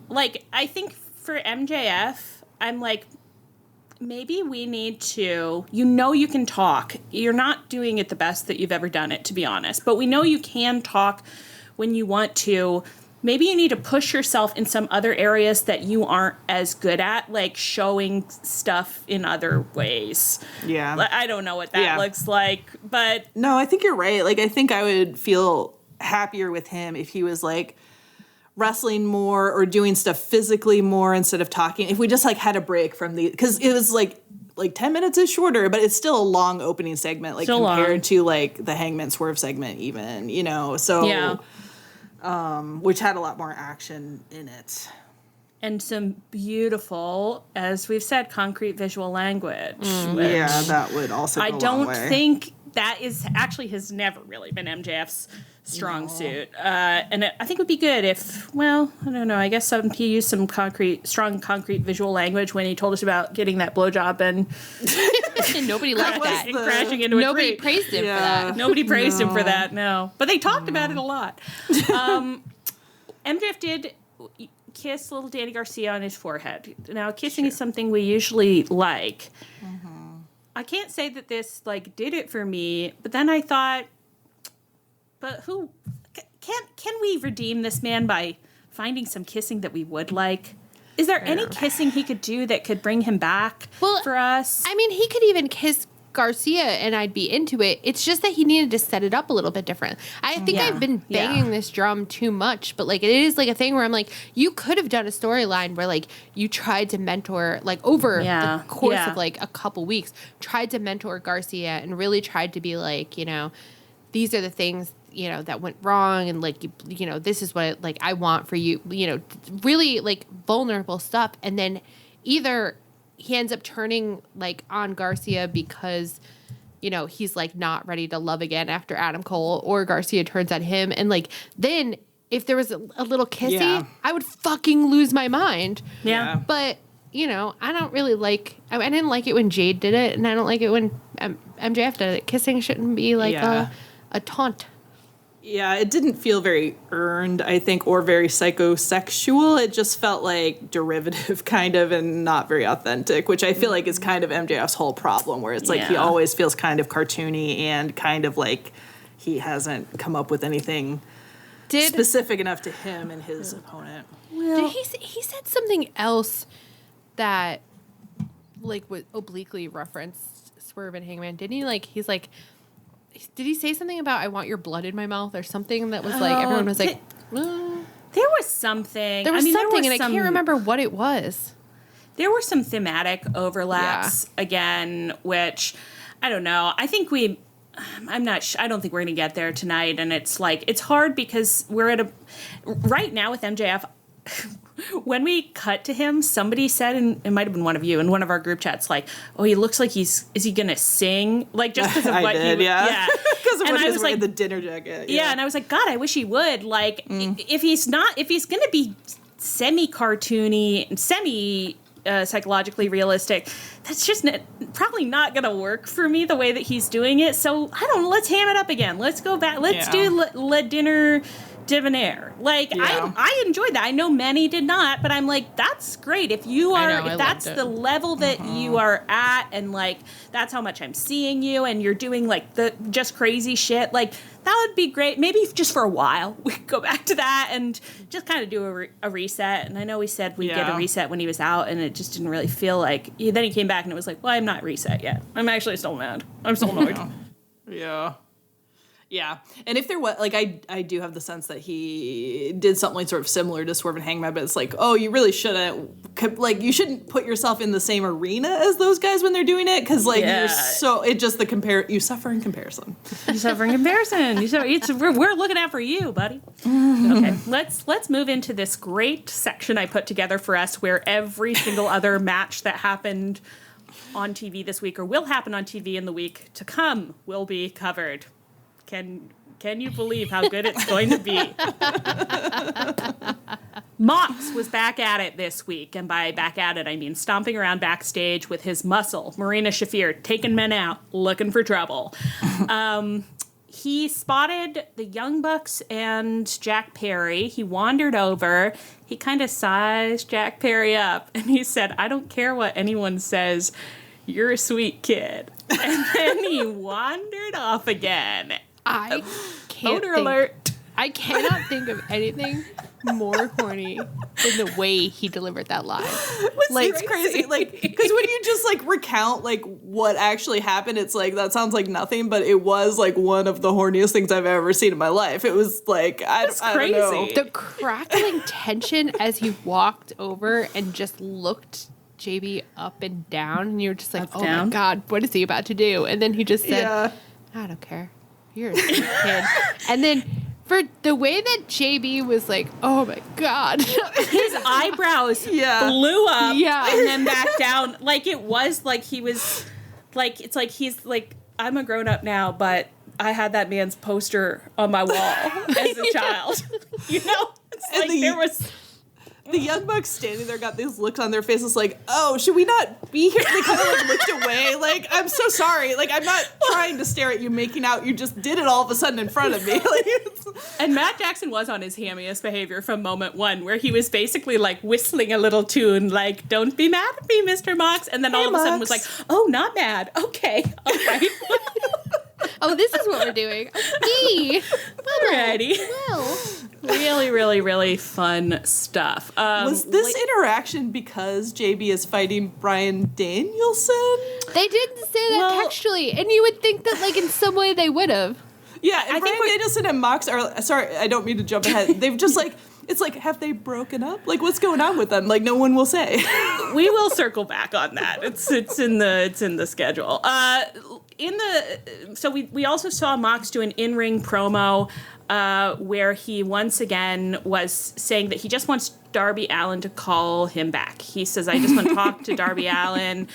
like, I think for MJF, I'm like, maybe we need to, you can talk. You're not doing it the best that you've ever done it, to be honest. But we know you can talk when you want to. Maybe you need to push yourself in some other areas that you aren't as good at, like showing stuff in other ways. Yeah. I don't know what that looks like, but... No, I think you're right. Like, I think I would feel happier with him if he was, like, wrestling more or doing stuff physically more instead of talking. If we just, like, had a break from the, because it was like 10 minutes is shorter, but it's still a long opening segment, like, still compared long to, like, the Hangman Swerve segment even, you know, so which had a lot more action in it. And some beautiful, as we've said, concrete visual language. Yeah, that would also go a long way. I don't think that has never really been MJF's strong suit. And I think it would be good if, well, I don't know, I guess he used some strong concrete visual language when he told us about getting that blowjob and nobody liked that. And crashing into a tree. Nobody praised him for that. Nobody praised him for that, no. But they talked about it a lot. MJF did kiss little Danny Garcia on his forehead. Now, kissing is something we usually like. I can't say that this, like, did it for me, but then I thought, but who... Can we redeem this man by finding some kissing that we would like? Is there any kissing he could do that could bring him back for us? I mean, he could even kiss Garcia and I'd be into it. It's just that he needed to set it up a little bit different. I think I've been banging this drum too much, but like it is like a thing where I'm like, you could have done a storyline where like you tried to mentor like over the course of like a couple weeks, tried to mentor Garcia and really tried to be like, you know, these are the things, you know, that went wrong and like, you know, this is what like I want for you, you know, really like vulnerable stuff. And then either he ends up turning like on Garcia because, you know, he's like not ready to love again after Adam Cole, or Garcia turns on him. And like, then if there was a little kissy, I would fucking lose my mind. Yeah. But, you know, I don't really like, I didn't like it when Jade did it, and I don't like it when MJF did it. Kissing shouldn't be like a taunt. Yeah, it didn't feel very earned, I think, or very psychosexual. It just felt like derivative kind of and not very authentic, which I feel like is kind of MJF's whole problem, where it's like he always feels kind of cartoony and kind of like he hasn't come up with anything specific enough to him and his opponent. Well, he said something else that like was obliquely referenced Swerve and Hangman. Didn't he? Like he's like, did he say something about I want your blood in my mouth or something that was like everyone was like there was something. There was something and I can't remember what it was. There were some thematic overlaps again, which I don't know. I think I don't think we're going to get there tonight, and it's like it's hard because we're at a right now with MJF. When we cut to him, somebody said, and it might have been one of you in one of our group chats, like, "Oh, he looks like is he gonna sing?" Like just because of what he because of what he was wearing, the dinner jacket. Yeah, and I was like, God, I wish he would. Like, if he's gonna be semi-cartoony and psychologically realistic, that's just probably not gonna work for me the way that he's doing it. So I don't know. Let's ham it up again. Let's go back. Let's do Le Dinner Debonair. Like I enjoyed that. I know many did not, but I'm like, that's great. If you are, if that's the level that you are at, and like that's how much I'm seeing you, and you're doing like the just crazy shit, like that would be great. Maybe just for a while we could go back to that and just kind of do a reset. And I know we said we'd get a reset when he was out, and it just didn't really feel like. Then he came back and it was like, well, I'm not reset yet. I'm actually still mad. I'm still annoyed. Yeah, and if there was, like, I do have the sense that he did something like sort of similar to Swerve and Hangman, but it's like, oh, you really shouldn't, like, you shouldn't put yourself in the same arena as those guys when they're doing it, because, like, you're so, it just, you suffer in comparison. You suffer in comparison. We're looking out for you, buddy. Okay, let's move into this great section I put together for us, where every single other match that happened on TV this week, or will happen on TV in the week to come, will be covered. Can you believe how good it's going to be? Mox was back at it this week, and by back at it, I mean stomping around backstage with his muscle, Marina Shafir, taking men out, looking for trouble. He spotted the Young Bucks and Jack Perry. He wandered over. He kind of sized Jack Perry up, and he said, I don't care what anyone says. You're a sweet kid. And then he wandered off again. I cannot think of anything more horny than the way he delivered that line. Like, it's crazy. Like, because when you just like recount like what actually happened, it's like that sounds like nothing, but it was like one of the horniest things I've ever seen in my life. It was like I don't know. The crackling tension as he walked over and just looked JB up and down, and you're just like, my God, what is he about to do? And then he just said, I don't care. You're a sweet kid. And then for the way that JB was like, oh my God. His eyebrows blew up and then back down. Like it was like he was like, it's like he's like, I'm a grown up now, but I had that man's poster on my wall as a child. You know? It's like there was... the Young Bucks standing there got these looks on their faces like, oh, should we not be here? They kind of like looked away. Like, I'm so sorry. Like, I'm not trying to stare at you making out. You just did it all of a sudden in front of me. Like, and Matt Jackson was on his hammiest behavior from moment one, where he was basically like whistling a little tune, like, don't be mad at me, Mr. Mox. And then all of a sudden was like, oh, not mad. Okay. All right. Oh, this is what we're doing. Me. Alrighty. Well. Really, really, really fun stuff. was this interaction because JB is fighting Bryan Danielson? They didn't say that textually, and you would think that, like, in some way they would have. Yeah, and Bryan Danielson and Mox are, sorry, I don't mean to jump ahead. They've just, like, it's like, have they broken up? Like, what's going on with them? Like, no one will say. We will circle back on that. It's in the schedule. So we also saw Mox do an in-ring promo where he once again was saying that he just wants Darby Allin to call him back. He says, I just want to talk to Darby Allin.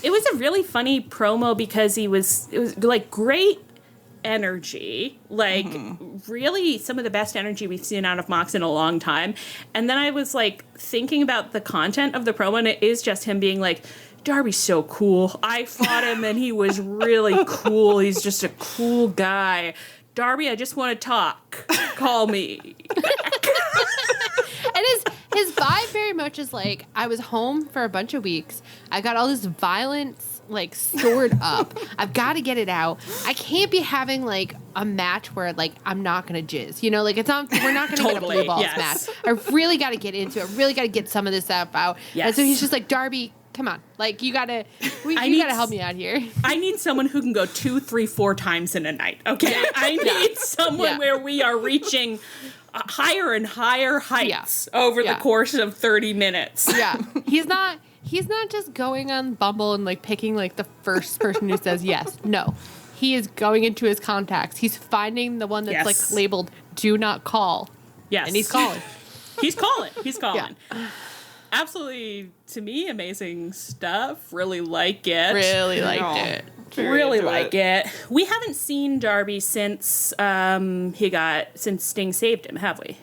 It was a really funny promo because it was like great energy, like really some of the best energy we've seen out of Mox in a long time. And then I was like thinking about the content of the promo, and it is just him being like, Darby's so cool. I fought him and he was really cool. He's just a cool guy. Darby, I just want to talk. Call me. And his vibe very much is like, I was home for a bunch of weeks. I got all this violence, like, stored up. I've got to get it out. I can't be having, like, a match where, like, I'm not going to jizz. You know, like, we're not going to get a blue balls match. I really got to get into it. I really got to get some of this stuff out. Yes. And so he's just like, Darby, come on. Like, you gotta help me out here. I need someone who can go 2, 3, 4 times in a night, okay? Yeah. I need someone where we are reaching higher and higher heights over the course of 30 minutes. Yeah. He's not just going on Bumble and, like, picking, like, the first person who says yes. No. He is going into his contacts. He's finding the one that's, like, labeled do not call. Yes. And he's calling. He's calling. Yeah. Absolutely, to me, amazing stuff. Really like it. Really liked it. Really like it. We haven't seen Darby since since Sting saved him, have we?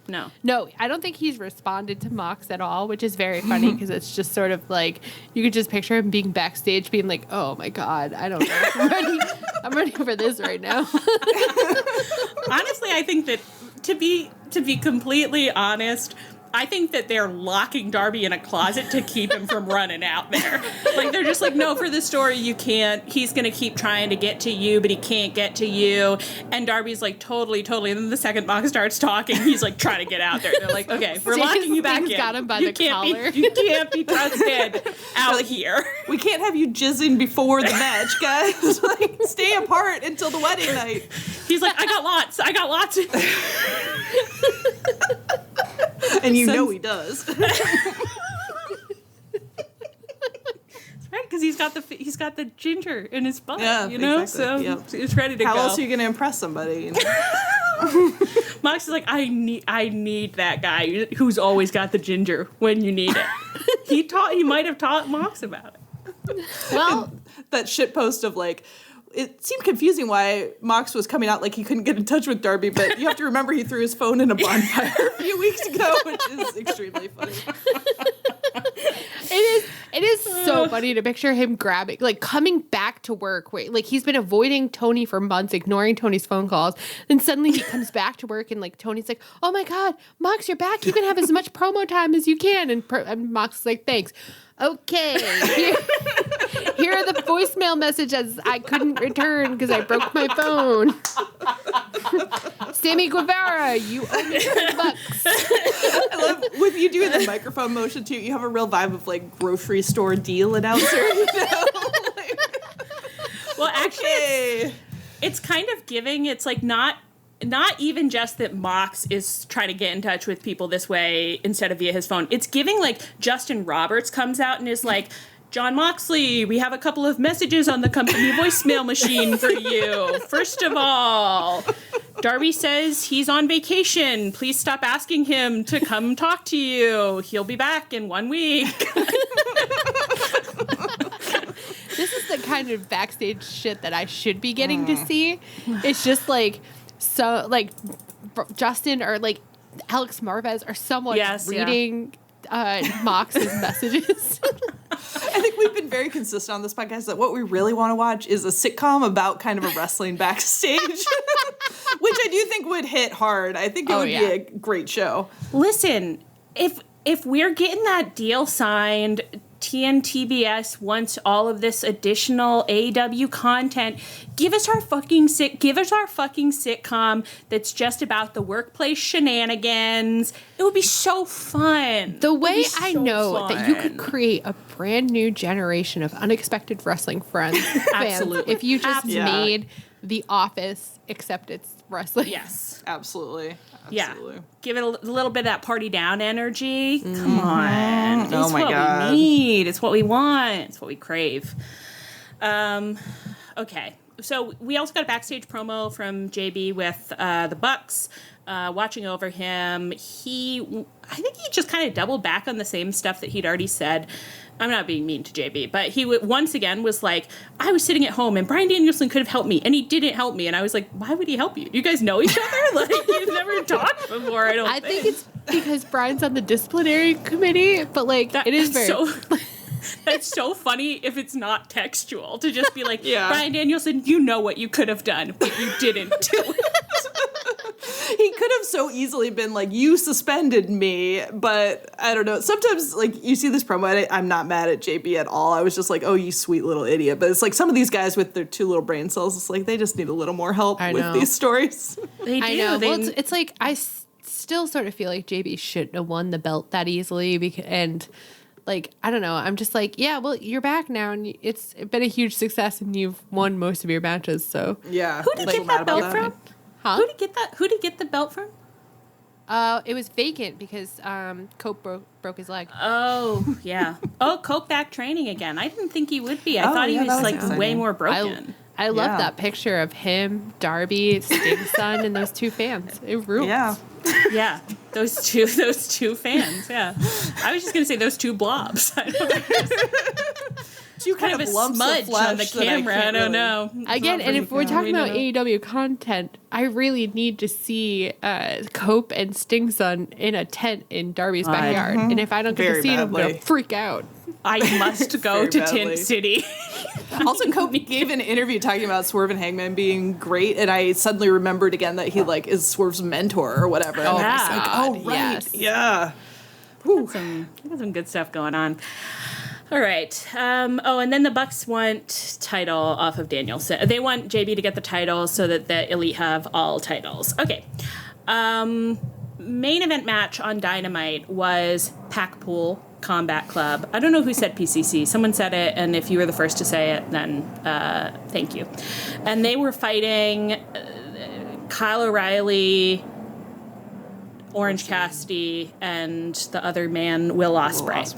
No, I don't think he's responded to Mox at all, which is very funny because it's just sort of like you could just picture him being backstage, being like, "Oh my god, I don't know, I'm ready for this right now." Honestly, I think that to be completely honest, I think that they're locking Darby in a closet to keep him from running out there. Like, they're just like, no, for this story, you can't. He's going to keep trying to get to you, but he can't get to you. And Darby's like, totally. And then the second Mox starts talking, he's like, trying to get out there. They're like, okay, we're locking you back in. Got him by the collar. You can't be trusted out here. We can't have you jizzing before the match, guys. Like, stay apart until the wedding night. He's like, I got lots. And you know he does. Right, because he's got the ginger in his butt, you know, exactly. So it's ready to go. How else are you going to impress somebody? You know? Mox is like, I need that guy who's always got the ginger when you need it. He might have taught Mox about it. Well, and that shit post of like, it seemed confusing why Mox was coming out like he couldn't get in touch with Darby, but you have to remember he threw his phone in a bonfire a few weeks ago, which is extremely funny. It is so funny to picture him grabbing, like, coming back to work. Wait, like, he's been avoiding Tony for months, ignoring Tony's phone calls. Then suddenly he comes back to work, and, like, Tony's like, oh my God, Mox, you're back. You can have as much promo time as you can. And Mox is like, thanks. Okay, here are the voicemail messages I couldn't return because I broke my phone. Sammy Guevara, you owe me $10. I love with you doing the microphone motion too. You have a real vibe of like grocery store deal announcer. You know? Well, actually, it's kind of giving. It's like not even just that Mox is trying to get in touch with people this way instead of via his phone. It's giving like Justin Roberts comes out and is like, John Moxley, we have a couple of messages on the company voicemail machine for you. First of all, Darby says he's on vacation. Please stop asking him to come talk to you. He'll be back in 1 week. This is the kind of backstage shit that I should be getting to see. It's just like, so like Justin or like Alex Marvez or someone Yes, reading Mox's messages. I think we've been very consistent on this podcast that what we really want to watch is a sitcom about kind of a wrestling backstage, which I do think would hit hard. I think it would be a great show. Listen, if we're getting that deal signed, TNTBS wants all of this additional AEW content. Give us our fucking sitcom that's just about the workplace shenanigans. It would be so fun. The way I know that you could create a brand new generation of unexpected wrestling fans if you just made The Office except it's wrestling. Yes. Absolutely. Yeah. Give it a little bit of that party down energy. Come on. It's Oh my what God. we need. It's what we want. It's what we crave. Okay. So we also got a backstage promo from JB with the Bucks watching over him. I think he just kind of doubled back on the same stuff that he'd already said. I'm not being mean to JB, but he once again was like, I was sitting at home and Bryan Danielson could have helped me, and he didn't help me. And I was like, why would he help you? You guys know each other? Like, you've never talked before, I think it's because Brian's on the disciplinary committee, but like, it is very... That's so funny if it's not textual, to just be like, Bryan Danielson, you know what you could have done, but you didn't do it. He could have so easily been like, you suspended me, but I don't know. Sometimes, like, you see this promo, and I'm not mad at JB at all. I was just like, oh, you sweet little idiot. But it's like some of these guys with their two little brain cells, it's like they just need a little more help with these stories. They do. I know. Well, it's like, I still sort of feel like JB shouldn't have won the belt that easily, and... Like, I don't know. I'm just like, yeah, well, you're back now, and it's been a huge success, and you've won most of your matches, so. Yeah. Who did he get that belt from? Huh? Who did he get the belt from? It was vacant because Cope broke his leg. Oh, yeah. Cope back training again. I didn't think he would be. I thought he was like exciting. way more broken. I love that picture of him, Darby, Sting's son, and those two fans. It rules. Yeah. Yeah, those two fans. Yeah, I was just gonna say those two blobs. I don't know. Two kind of a smudge on the camera. I don't know. Again, and if we're talking about AEW content, I really need to see Cope and Sting's son in a tent in Darby's backyard. And if I don't get to see it, I'm gonna freak out. I must go to Tent City. Also, Cope gave an interview talking about Swerve and Hangman being great, and I suddenly remembered again that he like is Swerve's mentor or whatever. Oh, yeah. my God. Oh, right. Yes. Yeah. Got some good stuff going on. All right. And then the Bucks want title off of Danielson. They want JB to get the title so that the Elite have all titles. Okay. Main event match on Dynamite was Packpool Combat Club. I don't know who said PCC. Someone said it, and if you were the first to say it, then thank you. And they were fighting Kyle O'Reilly, Orange Cassidy, and the other man, Will Ospreay.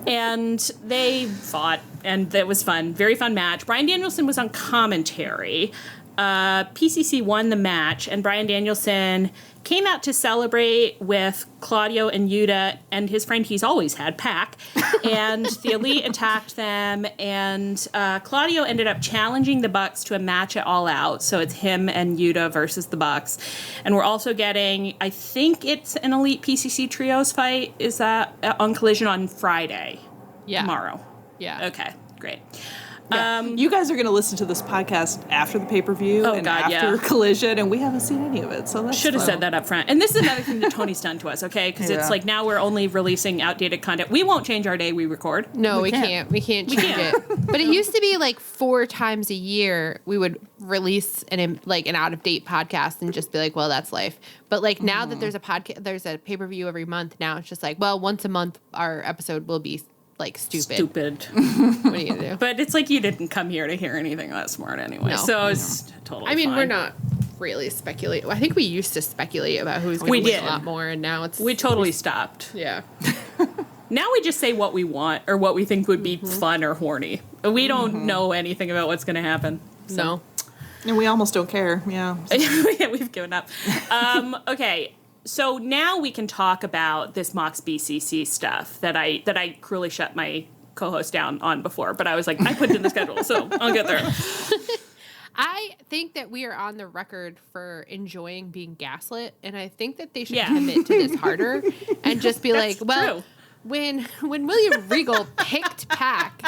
And they fought, and it was fun. Very fun match. Bryan Danielson was on commentary. PCC won the match, and Bryan Danielson came out to celebrate with Claudio and Yuta and his friend he's always had, Pac, and the Elite attacked them, and Claudio ended up challenging the Bucks to a match at All Out, so it's him and Yuta versus the Bucks. And we're also getting, I think it's an Elite PCC Trios fight, is that on Collision on Friday? Yeah. Tomorrow. Yeah. Okay, great. Yeah. You guys are going to listen to this podcast after the pay-per-view and after Collision, and we haven't seen any of it, so that's should have said that up front. And this is another thing that Tony's done to us, okay? Because it's like now we're only releasing outdated content. We won't change our day we record. No, we can't. We can't change it. But it used to be like 4 times a year we would release an out-of-date podcast and just be like, well, that's life. But like now that there's a podcast, there's a pay-per-view every month. Now it's just like, well, once a month our episode will be like stupid. What are you gonna do? But it's like you didn't come here to hear anything that smart anyway. No. So it's totally fine. we're not really speculating. I think we used to speculate about who's going to win a lot more, and now we totally stopped. Yeah. Now we just say what we want or what we think would be fun or horny. We don't know anything about what's going to happen. So. No. And we almost don't care. Yeah. Yeah, we've given up. Okay. So now we can talk about this Mox BCC stuff that I cruelly shut my co-host down on before, but I was like, I put it in the schedule, so I'll get there. I think that we are on the record for enjoying being gaslit, and I think that they should commit to this harder and just be like, well, true. when William Regal picked Pac,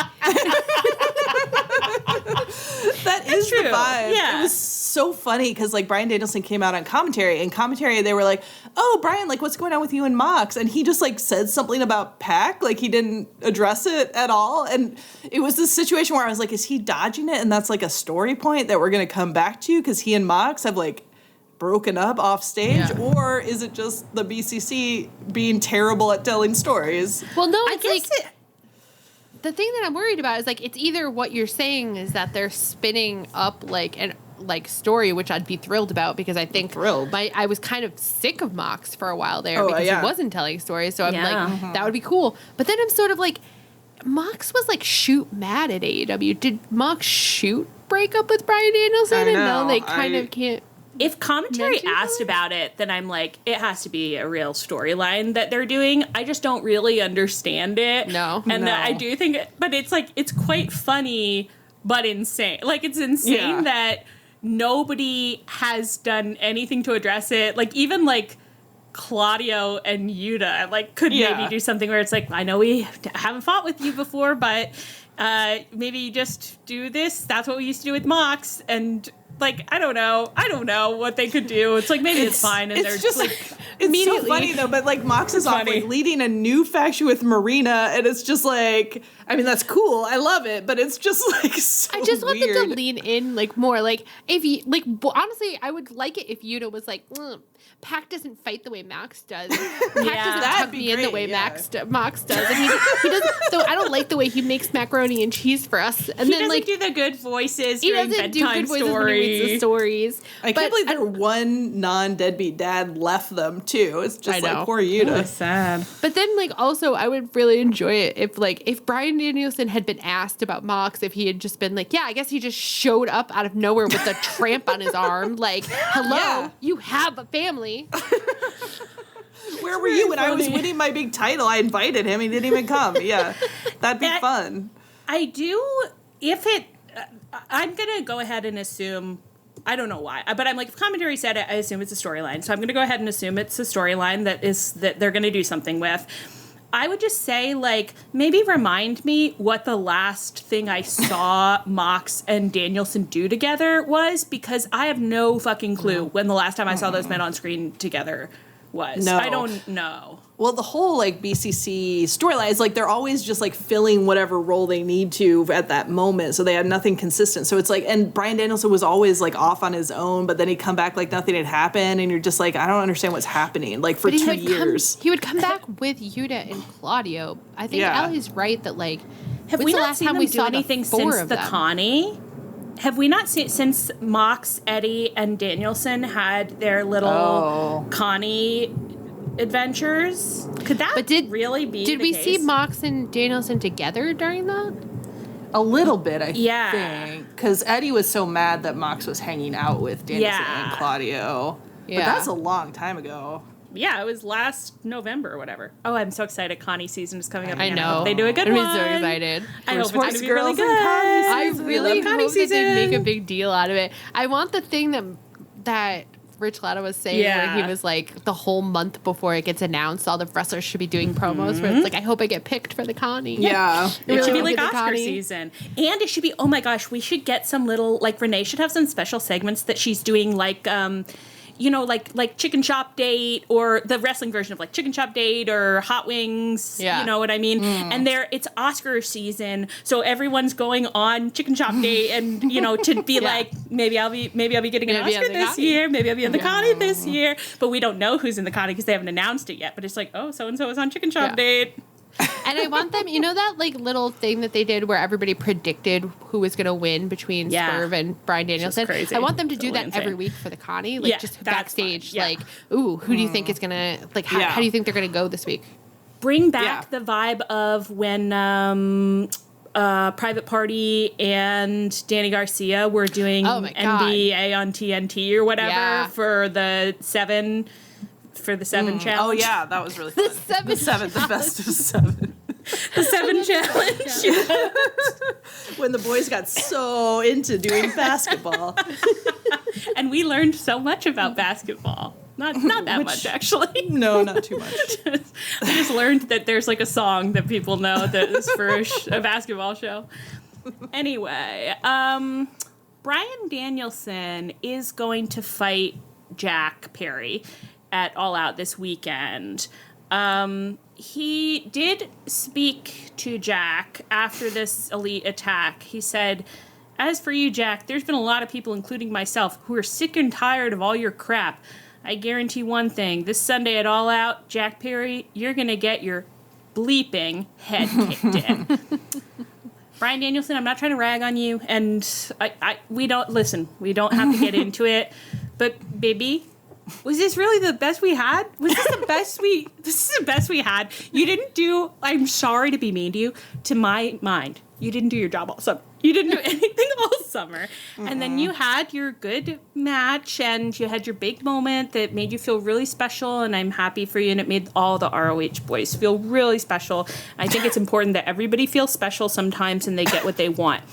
That is true. the vibe. Yeah. It was so funny because like Bryan Danielson came out on commentary, and commentary they were like, "Oh, Bryan, like what's going on with you and Mox?" And he just like said something about Pac, like he didn't address it at all. And it was this situation where I was like, "Is he dodging it?" And that's like a story point that we're gonna come back to because he and Mox have like broken up off stage, or is it just the BCC being terrible at telling stories? well, no, I it's guess like the thing that I'm worried about is like it's either what you're saying is that they're spinning up like an like story, which I'd be thrilled about because I think I was kind of sick of Mox for a while there because he wasn't telling stories. So I'm like, that would be cool. But then I'm sort of like, Mox was like shoot mad at AEW. Did Mox shoot break up with Bryan Danielson? I And know. now they kind of can't. If commentary mention asked that? about it, then I'm like, it has to be a real storyline that they're doing. I just don't really understand it. No. And I do think, but it's like, it's quite funny, but insane. Like, it's insane that nobody has done anything to address it. Like, even like Claudio and Yuta, like, could maybe do something where it's like, I know we haven't fought with you before, but maybe you just do this. That's what we used to do with Mox. And like, I don't know what they could do. It's like, maybe it's fine. And they're just like, it's so funny though, but like Mox is off like leading a new faction with Marina, and it's just like, I mean, that's cool. I love it, but it's just like so I just want weird. them to lean in like more. Like if you like, honestly, I would like it if Yuta was like, Pac doesn't fight the way Mox does. Pac doesn't that'd tuck be me in the way great, Mox does, and he doesn't. So I don't like the way he makes macaroni and cheese for us. And he then doesn't like do the good voices he during doesn't do bedtime good voices when he reads the stories. I can't believe that one non-deadbeat dad left them too. It's just I know. like poor Yuta. sad. But then, like, also, I would really enjoy it if Bryan Danielson had been asked about Mox, if he had just been like, yeah, I guess he just showed up out of nowhere with a tramp on his arm. Like, hello, you have a family. Where were you when I was winning my big title? I invited him. He didn't even come. Yeah, that'd be fun. I do, if it, I'm going to go ahead and assume, I don't know why, but I'm like, if commentary said it, I assume it's a storyline. So I'm going to go ahead and assume it's a storyline that they're going to do something with. I would just say, like, maybe remind me what the last thing I saw Mox and Danielson do together was, because I have no fucking clue when the last time I saw those men on screen together was. No. I don't know. Well, the whole like BCC storyline is like they're always just like filling whatever role they need to at that moment, so they had nothing consistent. So it's like, and Bryan Danielson was always like off on his own, but then he'd come back like nothing had happened, and you're just like, I don't understand what's happening. Like for 2 years, He would come back with Yuta and Claudio. I think Allie's right that like, Have when's we the not last seen time them we do saw anything the four since of the them? Connie? Have we not seen since Mox, Eddie, and Danielson had their little Connie adventures? Could that really be Did the we case? see Mox and Danielson together during that? a little bit, I think, because Eddie was so mad that Mox was hanging out with Danielson and Claudio. Yeah. But that's a long time ago. Yeah, it was last November or whatever. Oh, I'm so excited. Connie season is coming up. I again. know. hope they do a good I'm one. so excited. I hope it's Sports going to be Girls really and good. Connie I season. really love Connie hope that they make a season. big deal out of it. I want the thing that Rich Latta was saying where he was like, the whole month before it gets announced, all the wrestlers should be doing promos where it's like, I hope I get picked for the Connie. Yeah. It should be really like hope the Oscar Connie- season. And it should be, oh my gosh, we should get some little, like Renee should have some special segments that she's doing like, you know, like Chicken Shop Date, or the wrestling version of like Chicken Shop Date or Hot Wings. Yeah. You know what I mean? And it's Oscar season, so everyone's going on Chicken Shop Date, and you know, to be like, maybe I'll be getting an Maybe Oscar on the this Connie. year, maybe I'll be on the Connie this year, but we don't know who's in the Connie because they haven't announced it yet. But it's like, oh, so and so is on Chicken Shop Date. And I want them, you know, that like little thing that they did where everybody predicted who was going to win between Swerve and Bryan Danielson. crazy. I want them to do Totally that every insane. week for the Connie, like just that's backstage, fun. Yeah. like, ooh, who do you think is going to, like, how do you think they're going to go this week? Bring back the vibe of when Private Party and Danny Garcia were doing Oh my God. NBA on TNT or whatever for the seven challenge. Oh yeah, that was really fun. The best of seven. The seven challenge. when the boys got so into doing basketball. And we learned so much about basketball. Not that much, actually. No, not too much. I just learned that there's like a song that people know that is for a basketball show. Anyway, Bryan Danielson is going to fight Jack Perry at All Out this weekend. He did speak to Jack after this Elite attack. He said, "As for you, Jack, there's been a lot of people, including myself, who are sick and tired of all your crap. I guarantee one thing. This Sunday at All Out, Jack Perry, you're going to get your bleeping head kicked in." Bryan Danielson, I'm not trying to rag on you, and we don't have to get into it, but baby, was this really the best we had? Was this the best this is the best we had? You didn't do, I'm sorry to be mean to you, to my mind, you didn't do your job all summer. You didn't do anything all summer. And then you had your good match, and you had your big moment that made you feel really special, and I'm happy for you, and it made all the ROH boys feel really special. I think it's important that everybody feels special sometimes and they get what they want.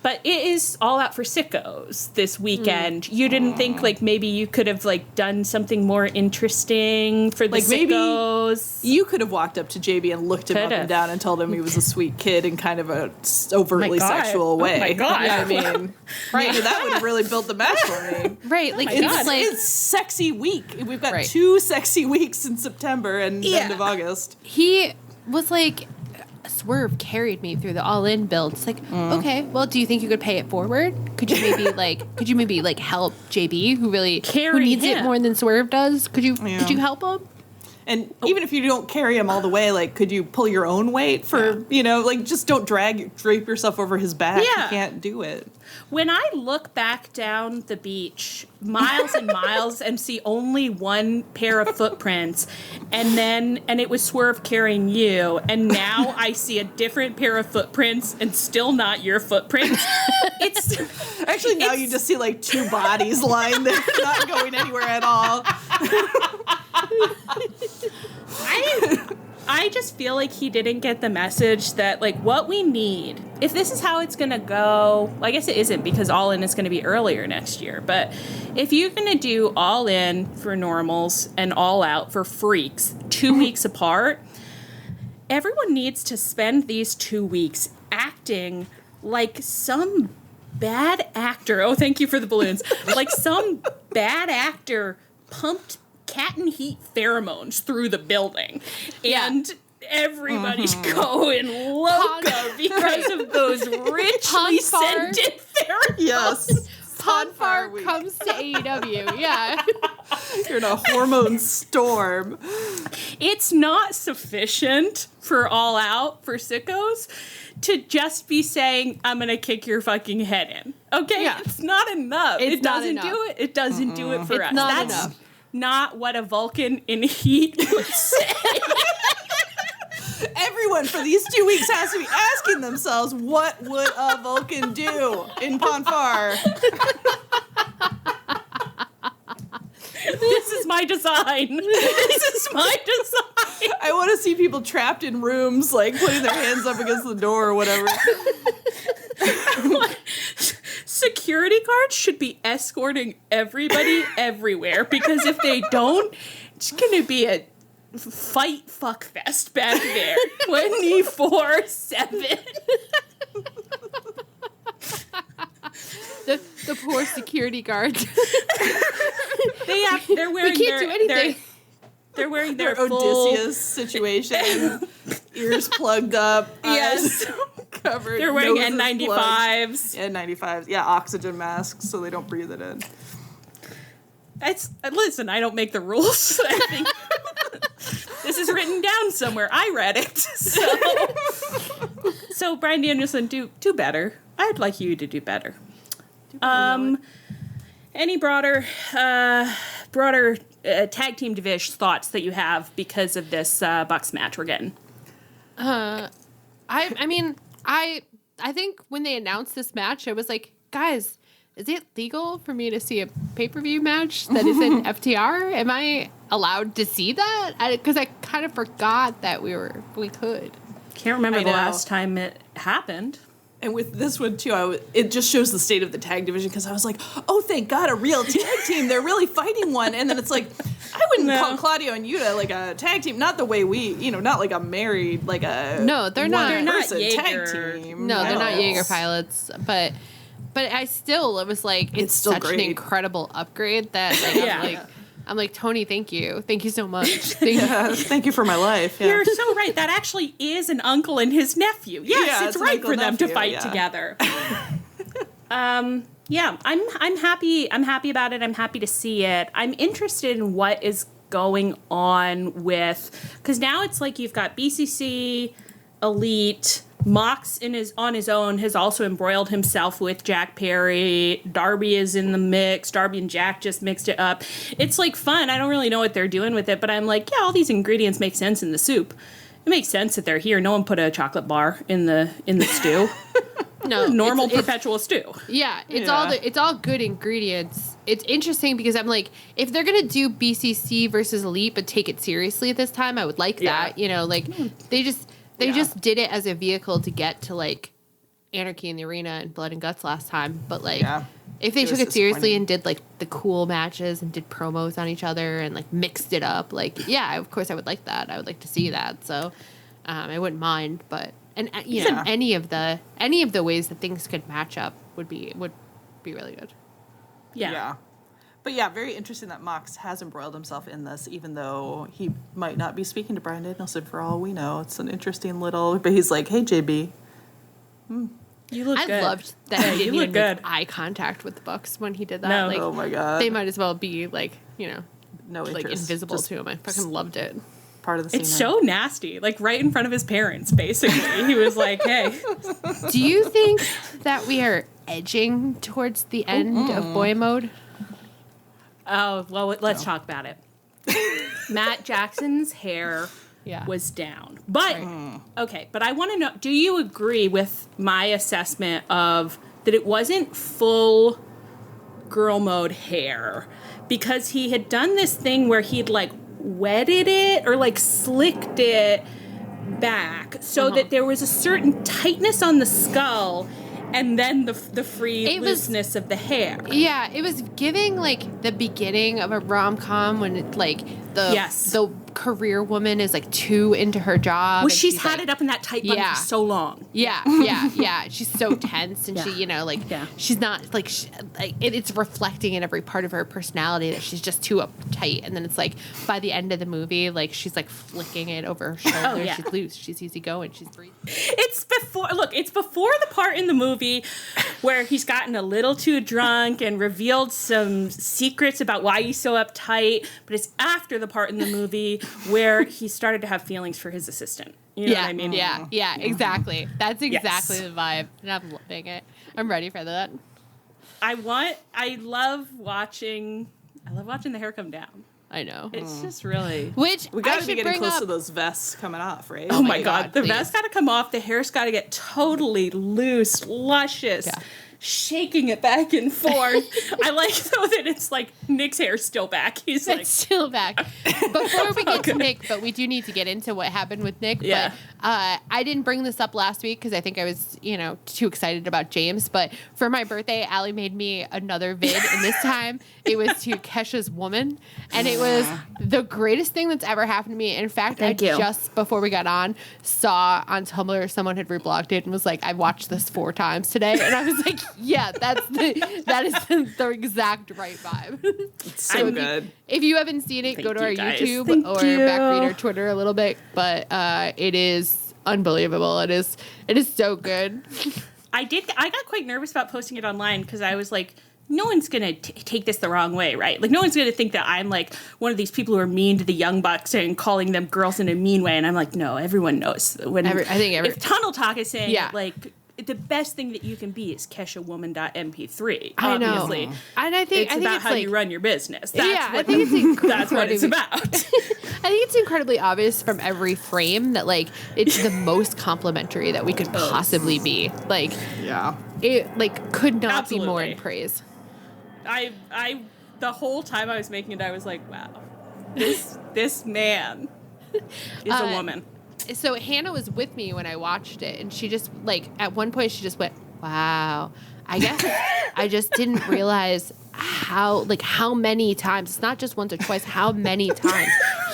But it is All Out for Sickos this weekend. You didn't think like maybe you could have like done something more interesting for the Sickos? Maybe you could have walked up to JB and looked him up and down and told him he was a sweet kid in kind of a overtly sexual way. Oh my God. You know what I mean? Maybe that would have really built the match for me. Right. Like, it's sexy week. We've got 2 sexy weeks in September and end of August. He was like, Swerve carried me through the all-in build. It's like, okay, well, do you think you could pay it forward? Could you maybe help JB who needs it more than Swerve does? Could you help him? And even if you don't carry him all the way, like, could you pull your own weight for, just don't drape yourself over his back. Yeah. You can't do it. When I look back down the beach, miles and miles, and see only one pair of footprints, and it was Swerve carrying you, and now I see a different pair of footprints, and still not your footprints. Now you just see like 2 bodies lying there, not going anywhere at all. I just feel like he didn't get the message that, like, what we need, if this is how it's going to go, I guess it isn't because All In is going to be earlier next year, but if you're going to do All In for normals and All Out for freaks 2 weeks apart, everyone needs to spend these 2 weeks acting like some bad actor. Oh, thank you for the balloons. Like some bad actor pumped cat and heat pheromones through the building, and everybody's going loco because of those richly scented pheromones. Yes. Ponfar comes to AEW. Yeah. You're in a hormone storm. It's not sufficient for All Out for Sickos to just be saying, I'm going to kick your fucking head in. Okay? Yeah. It's not enough. It doesn't do it. It doesn't do it for us. That's enough. Not what a Vulcan in heat would say. Everyone for these 2 weeks has to be asking themselves, what would a Vulcan do in Ponfar? This is my design. I want to see people trapped in rooms, like putting their hands up against the door or whatever. Security guards should be escorting everybody everywhere, because if they don't, it's going to be a fight fuck fest back there 24/7. The poor security guards. They're wearing we can't do anything. They're wearing their Odysseus situation. Ears plugged up. Yes. Covered. They're wearing N95s. N95s. Yeah, oxygen masks so they don't breathe it in. Listen, I don't make the rules. I think this is written down somewhere. I read it. So Bryan Danielson, do better. I'd like you to do better. Any broader tag team division thoughts that you have because of this Bucks match we're getting? I think when they announced this match, I was like, guys, is it legal for me to see a pay-per-view match that is in FTR? Am I allowed to see that? Because I kind of forgot that we could. Can't remember the last time it happened. And with this one, too, it just shows the state of the tag division because I was like, oh, thank God, a real tag team. They're really fighting one. And then it's like, I wouldn't call Claudio and Yuta like a tag team. Not the way not like a married, like a No, they're not. They're not tag Jaeger. team. No, they're not Jaeger pilots. But it was like, it's still such great. an incredible upgrade that like, I'm like, Tony, thank you. Thank you so much. Thank you for my life. Yeah. You're so right. That actually is an uncle and his nephew. Yes, it's right for them to fight together. I'm happy. I'm happy about it. I'm happy to see it. I'm interested in what is going on because now it's like you've got BCC, Elite, Mox on his own has also embroiled himself with Jack Perry. Darby is in the mix. Darby and Jack just mixed it up. It's like fun. I don't really know what they're doing with it, but I'm like, yeah, all these ingredients make sense in the soup. It makes sense that they're here. No one put a chocolate bar in the stew. No, normal perpetual stew. Yeah, it's all good ingredients. It's interesting because I'm like, if they're gonna do BCC versus Elite but take it seriously this time, I would like that. You know, like they just did it as a vehicle to get to like Anarchy in the Arena and Blood and Guts last time. But like, if they took it seriously and did like the cool matches and did promos on each other and like mixed it up, like of course I would like that. I would like to see that. So I wouldn't mind. But any of the ways that things could match up would be really good. Yeah. But yeah, very interesting that Mox has embroiled himself in this, even though he might not be speaking to Bryan Danielson for all we know. It's an interesting little, but he's like, hey, JB. You look good. I loved that he didn't even good. make eye contact with the Bucks when he did that. No. Like, Oh my God. they might as well be like, No like interest. invisible Just to him. I fucking loved it. part of the scene. It's so nasty. Like right in front of his parents, basically. He was like, hey. Do you think that we are edging towards the end of boy mode? Oh, well, let's talk about it. Matt Jackson's hair was down. But, okay, but I want to know, do you agree with my assessment of that it wasn't full girl mode hair? Because he had done this thing where he'd like wetted it or like slicked it back so that there was a certain tightness on the skull and then the free looseness of the hair. Yeah, it was giving like the beginning of a rom-com when it, like the career woman is like too into her job. Well, she's had it up in that tight bun for so long. Yeah. She's so tense and she, she's not like, it's reflecting in every part of her personality that she's just too uptight. And then it's like by the end of the movie, like she's like flicking it over her shoulder. She's loose. She's easygoing. She's breathing. It's before the part in the movie where he's gotten a little too drunk and revealed some secrets about why he's so uptight. But it's after the part in the movie where he started to have feelings for his assistant. You know what I mean? Yeah, exactly. That's exactly the vibe. And I'm loving it. I'm ready for that. I love watching the hair come down. I know. It's just really... Which we got to be getting close up, to those vests coming off, right? Oh my God. The vest got to come off. The hair's got to get totally loose, luscious. Yeah. Shaking it back and forth. I like though that it's like Nick's hair's still back. He's like still back. Before we get to Nick, but we do need to get into what happened with Nick. Yeah. But I didn't bring this up last week because I think I was, too excited about James. But for my birthday, Allie made me another vid, and this time it was to Kesha's Woman, and it was the greatest thing that's ever happened to me. In fact, just before we got on saw on Tumblr someone had reblogged it and was like, I watched this 4 times today, and I was like, yeah, that is the exact right vibe. It's so good. If you haven't seen it, go to our guys. YouTube Thank or you. backread our Twitter a little bit. But it is unbelievable. It is so good. I got quite nervous about posting it online because I was like, no one's going to take this the wrong way, right? Like, no one's going to think that I'm, like, one of these people who are mean to the Young Bucks and calling them girls in a mean way. And I'm like, no, everyone knows. If Tunnel Talk is saying, like, the best thing that you can be is KeshaWoman.mp3. I know. Obviously. And I think it's about how you run your business. That's I think it's that's what it's about. I think it's incredibly obvious from every frame that, like, it's the most complimentary that we could possibly be. Like, it, like, could not be more in praise. I the whole time I was making it, I was like, wow, this man is a woman. so Hannah was with me when I watched it, and she just, like, at one point she just went, wow. I guess I just didn't realize how many times, it's not just once or twice, how many times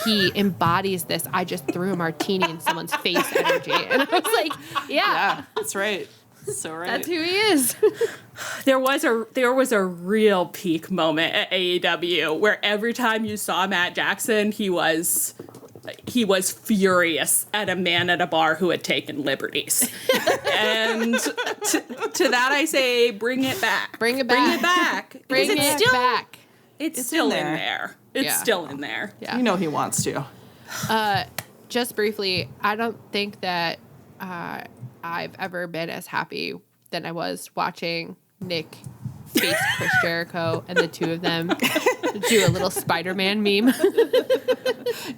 he embodies this I just threw a martini in someone's face energy. And I was like, yeah, that's right. So right. That's who he is. There was a real peak moment at AEW where every time you saw Matt Jackson, he was furious at a man at a bar who had taken liberties. And to that I say, bring it back. Bring it back. Bring it back. Bring it back. It's still in there. It's still in there. Yeah. You know he wants to. Just briefly, I don't think that I've ever been as happy than I was watching Nick face Chris Jericho and the two of them do a little Spider-Man meme.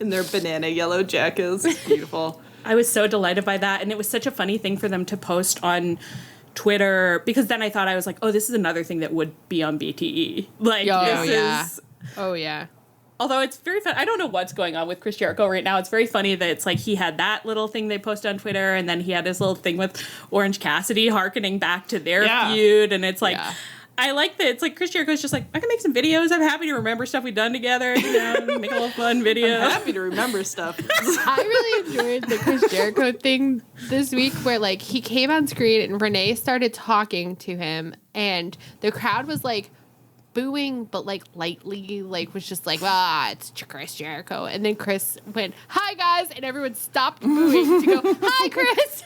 In their banana yellow jackets. Beautiful. I was so delighted by that, and it was such a funny thing for them to post on Twitter, because then I thought, I was like, oh, this is another thing that would be on BTE. Like, Oh, yeah. Although it's very fun. I don't know what's going on with Chris Jericho right now. It's very funny that it's like he had that little thing they posted on Twitter, and then he had his little thing with Orange Cassidy harkening back to their feud. And it's like, I like that it's like Chris Jericho's just like, I can make some videos. I'm happy to remember stuff we've done together. You know, make a little fun video. I'm happy to remember stuff. I really enjoyed the Chris Jericho thing this week where, like, he came on screen and Renee started talking to him, and the crowd was like, booing, but like lightly, like was just like, it's Chris Jericho. And then Chris went, hi guys, and everyone stopped booing to go, hi Chris.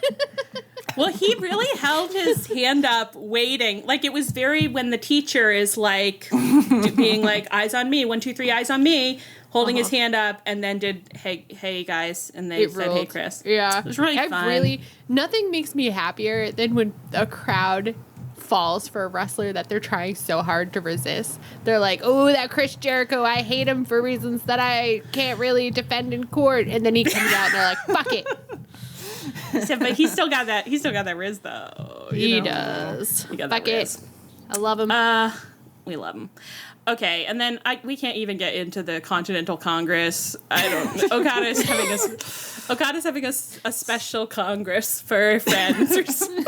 Well, he really held his hand up waiting. Like, it was very, when the teacher is like being like, eyes on me, 1, 2, 3, eyes on me, holding his hand up, and then did, hey guys, and they said, hey Chris. Yeah. It was really fun. Nothing makes me happier than when a crowd falls for a wrestler that they're trying so hard to resist. They're like, oh, that Chris Jericho, I hate him for reasons that I can't really defend in court. And then he comes out and they're like, fuck it. But he's still got that Riz though. He does. He got fuck that it. Riz. I love him. We love him. Okay, and then we can't even get into the Continental Congress. Okada's having a special Congress for friends or something.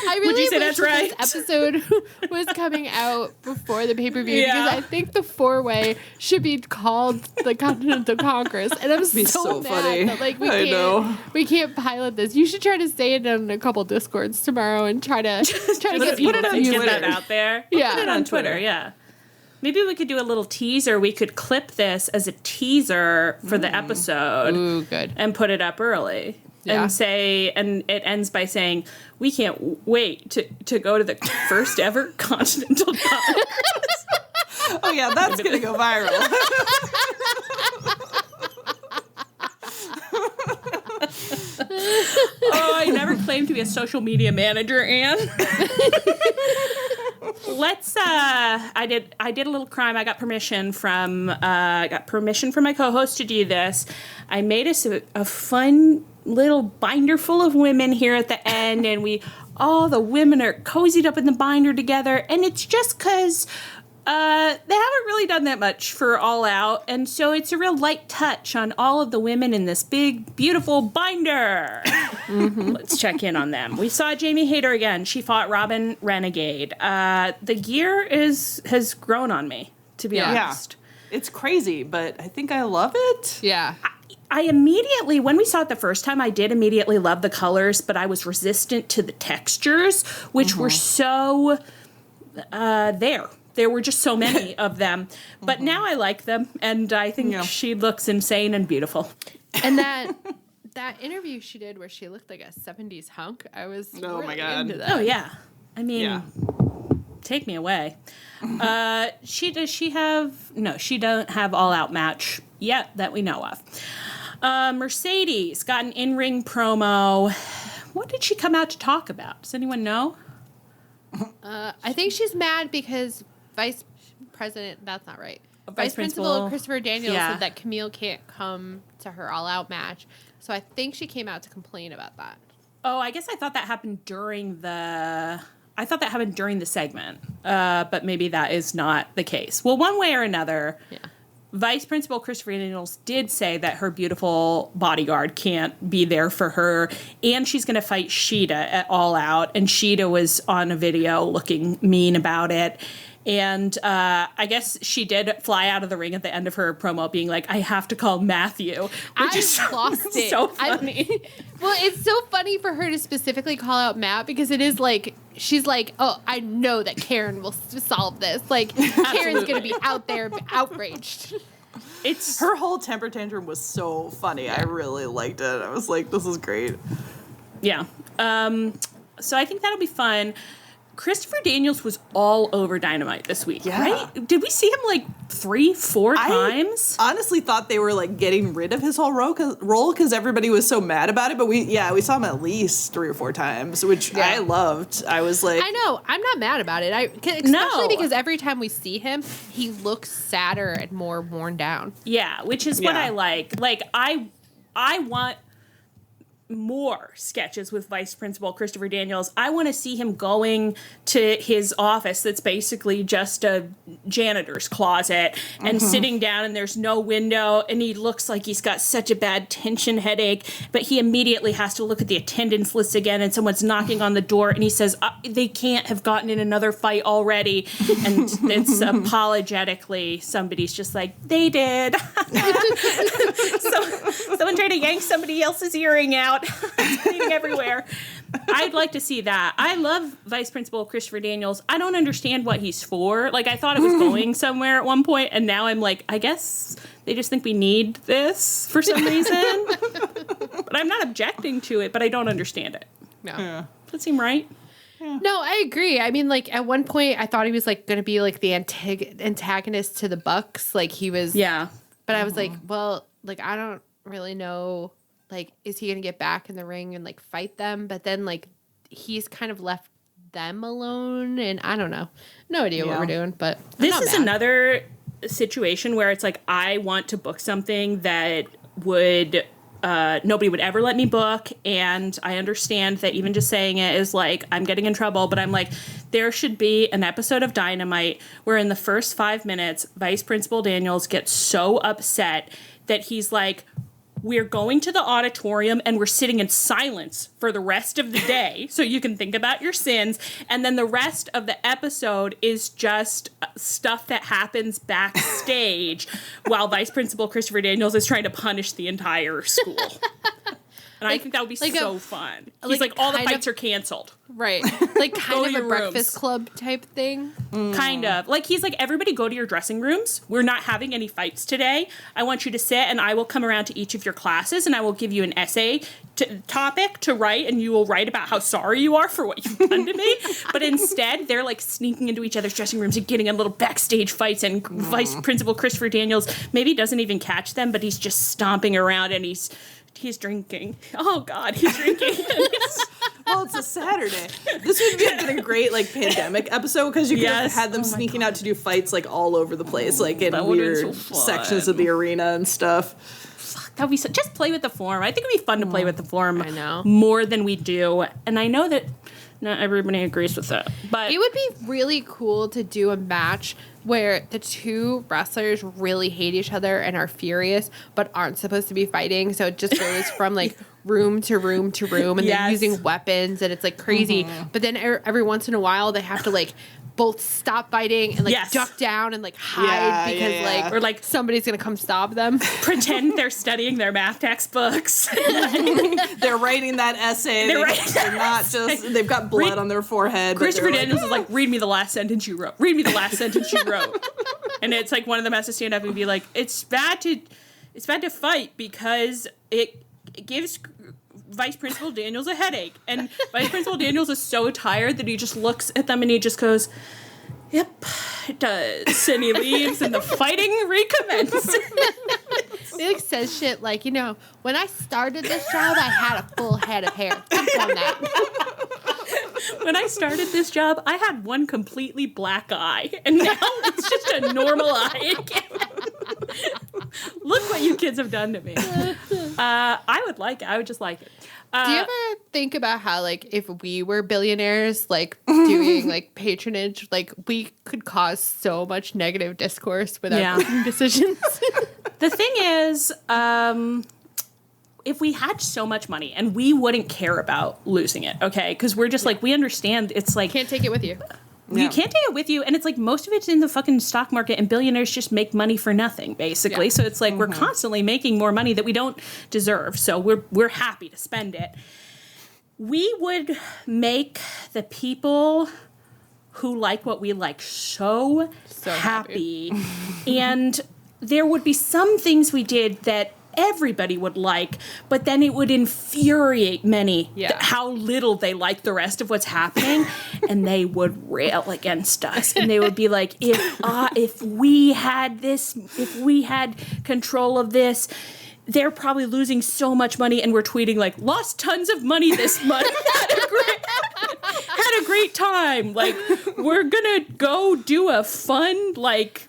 I really Would you say wish that's right? This episode was coming out before the pay-per-view because I think the 4-way should be called the Continental Congress, and I'm so mad funny. that we can't pilot this. You should try to say it in a couple Discords tomorrow and try to get that out there. Yeah, put it on Twitter. Yeah. Maybe we could do a little teaser. We could clip this as a teaser for the episode. Ooh, good. And put it up early. Yeah. And it ends by saying, we can't wait to go to the first ever Continental Congress. Oh yeah, that's going to go viral. I never claimed to be a social media manager, Anne. I did a little crime. I got permission from my co-host to do this. I made us a fun little binder full of women here at the end, and all the women are cozied up in the binder together, and it's just because they haven't really done that much for All Out, and so it's a real light touch on all of the women in this big, beautiful binder. Let's check in on them. We saw Jamie Hayter again. She fought Robin Renegade. The gear has grown on me, to be honest. Yeah. It's crazy, but I think I love it. Yeah. I immediately, when we saw it the first time, I did immediately love the colors, but I was resistant to the textures, which were so there. There were just so many of them. But now I like them, and I think she looks insane and beautiful. And that interview she did where she looked like a 70s hunk, I was my God. into that. Oh, yeah. I mean, take me away. She don't have All Out match yet that we know of. Mercedes got an in-ring promo. What did she come out to talk about? Does anyone know? I think she's mad because Vice President, that's not right. Vice Principal Christopher Danielson said that Camille can't come to her All Out match. So I think she came out to complain about that. Oh, I guess I thought that happened during the segment. But maybe that is not the case. Well, one way or another, Vice Principal Christopher Daniels did say that her beautiful bodyguard can't be there for her, and she's going to fight Sheeta at All Out, and Sheeta was on a video looking mean about it. And I guess she did fly out of the ring at the end of her promo being like, I have to call Matthew, which is lost it. so funny. Well, it's so funny for her to specifically call out Matt because it is like, she's like, oh, I know that Karen will solve this. Like, Karen's going to be out there outraged. It's her whole temper tantrum was so funny. I really liked it. I was like, this is great. Yeah. So I think that'll be fun. Christopher Daniels was all over Dynamite this week, right? Did we see him like 3-4 times? I honestly thought they were like getting rid of his whole role because everybody was so mad about it. But we saw him at least 3 or 4 times, which I loved. I was like, I know, I'm not mad about it. Especially because every time we see him, he looks sadder and more worn down. Yeah, which is what I like. Like I want more sketches with Vice Principal Christopher Daniels. I want to see him going to his office that's basically just a janitor's closet and sitting down and there's no window and he looks like he's got such a bad tension headache, but he immediately has to look at the attendance list again and someone's knocking on the door and he says, they can't have gotten in another fight already. And it's apologetically, somebody's just like, they did. So someone tried to yank somebody else's earring out. It's bleeding everywhere. I'd like to see that. I love Vice Principal Christopher Daniels. I don't understand what he's for. Like, I thought it was going somewhere at one point, and now I'm like, I guess they just think we need this for some reason. But I'm not objecting to it, but I don't understand it. No. Yeah. Does that seem right? Yeah. No, I agree. I mean, like, at one point, I thought he was, like, going to be, like, the antagonist to the Bucks. Like, he was... Yeah. But I was like, well, like, I don't really know... Like, is he going to get back in the ring and, like, fight them? But then, like, he's kind of left them alone. And I don't know. No idea what we're doing. But this is another situation where it's like, I want to book something that would... nobody would ever let me book. And I understand that even just saying it is like, I'm getting in trouble. But I'm like, there should be an episode of Dynamite where in the first 5 minutes, Vice Principal Daniels gets so upset that he's like... We're going to the auditorium and we're sitting in silence for the rest of the day so you can think about your sins. And then the rest of the episode is just stuff that happens backstage while Vice Principal Christopher Daniels is trying to punish the entire school. And I think that would be so fun. He's like all the fights are canceled. Right. Like kind of a Breakfast Club type thing. Kind of. Like he's like, everybody go to your dressing rooms. We're not having any fights today. I want you to sit and I will come around to each of your classes and I will give you an essay topic to write and you will write about how sorry you are for what you've done to me. But instead, they're like sneaking into each other's dressing rooms and getting in little backstage fights and Vice Principal Christopher Daniels maybe doesn't even catch them, but he's just stomping around and he's drinking. Oh, God, he's drinking. Well, it's a Saturday. This would have been a great, like, pandemic episode because you could have had them sneaking out to do fights, like, all over the place, like, in weird sections of the arena and stuff. Fuck, that would be so... Just play with the form. I think it would be fun to play with the form more than we do. And I know that not everybody agrees with that. But it would be really cool to do a match where the two wrestlers really hate each other and are furious, but aren't supposed to be fighting. So it just goes from like room to room to room, and then using weapons, and it's like crazy. But then every once in a while, they have to like both stop fighting and like duck down and like hide because like or like somebody's gonna come stop them. Pretend they're studying their math textbooks. They're writing that essay. They're not just. They've got blood on their forehead. Christopher Daniels is like, read me the last sentence you wrote. Read me the last sentence you wrote. And it's like one of them has to stand up and be like, it's bad to fight because it gives Vice Principal Daniels a headache. And Vice Principal Daniels is so tired that he just looks at them and he just goes, yep, it does. And he leaves and the fighting recommences. He like says shit like, you know, when I started this job, I had a full head of hair. Think on that. When I started this job, I had one completely black eye, and now it's just a normal eye again. Look what you kids have done to me. I would just like it. Do you ever think about how, like, if we were billionaires, like, doing, like, patronage, like, we could cause so much negative discourse without making decisions? The thing is, if we had so much money, and we wouldn't care about losing it, okay? Because we're just, like, we understand it's, like... Can't take it with you. You can't take it with you, and it's like most of it's in the fucking stock market, and billionaires just make money for nothing, basically. Yeah. So it's like we're constantly making more money that we don't deserve. So we're happy to spend it. We would make the people who like what we like so happy. And there would be some things we did that everybody would like, but then it would infuriate many how little they like the rest of what's happening, and they would rail against us, and they would be like, if we had control of this, they're probably losing so much money, and we're tweeting like, lost tons of money this month, had a great time, like, we're gonna go do a fun, like,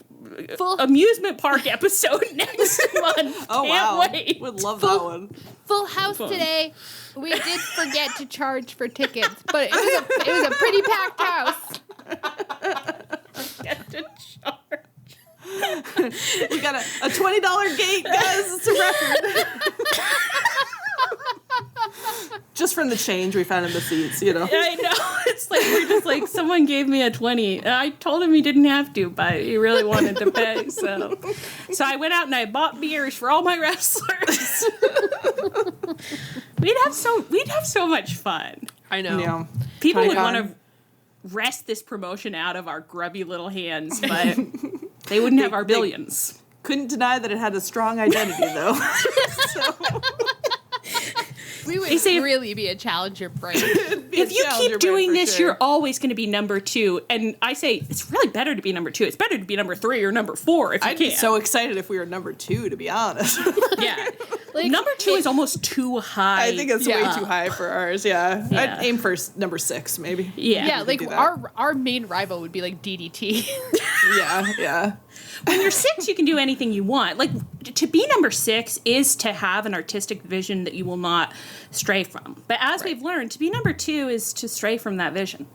amusement park episode next month. Oh, Can't wait. Would love that one. Full house today. We did forget to charge for tickets, but it was a pretty packed house. Forget to charge. We got a $20 gate, guys. It's a record. Just from the change we found in the seats, you know. I know. It's like we're just like, someone gave me a 20. I told him he didn't have to, but he really wanted to pay. So I went out and I bought beers for all my wrestlers. We'd have so much fun. I know. Yeah. People would want to wrest this promotion out of our grubby little hands, but they wouldn't have our billions. Couldn't deny that it had a strong identity, though. We would really be a challenger brand. If you keep doing this, you're always going to be number 2. And I say, it's really better to be number 2. It's better to be number 3 or number 4 if you can. I'd be so excited if we were number 2, to be honest. Yeah. Like, number 2 is almost too high. I think it's way too high for ours, yeah. I'd aim for number 6, maybe. Yeah, like our main rival would be like DDT. Yeah. When you're 6, you can do anything you want. Like, to be number 6 is to have an artistic vision that you will not stray from. But as we've learned, to be number 2 is to stray from that vision.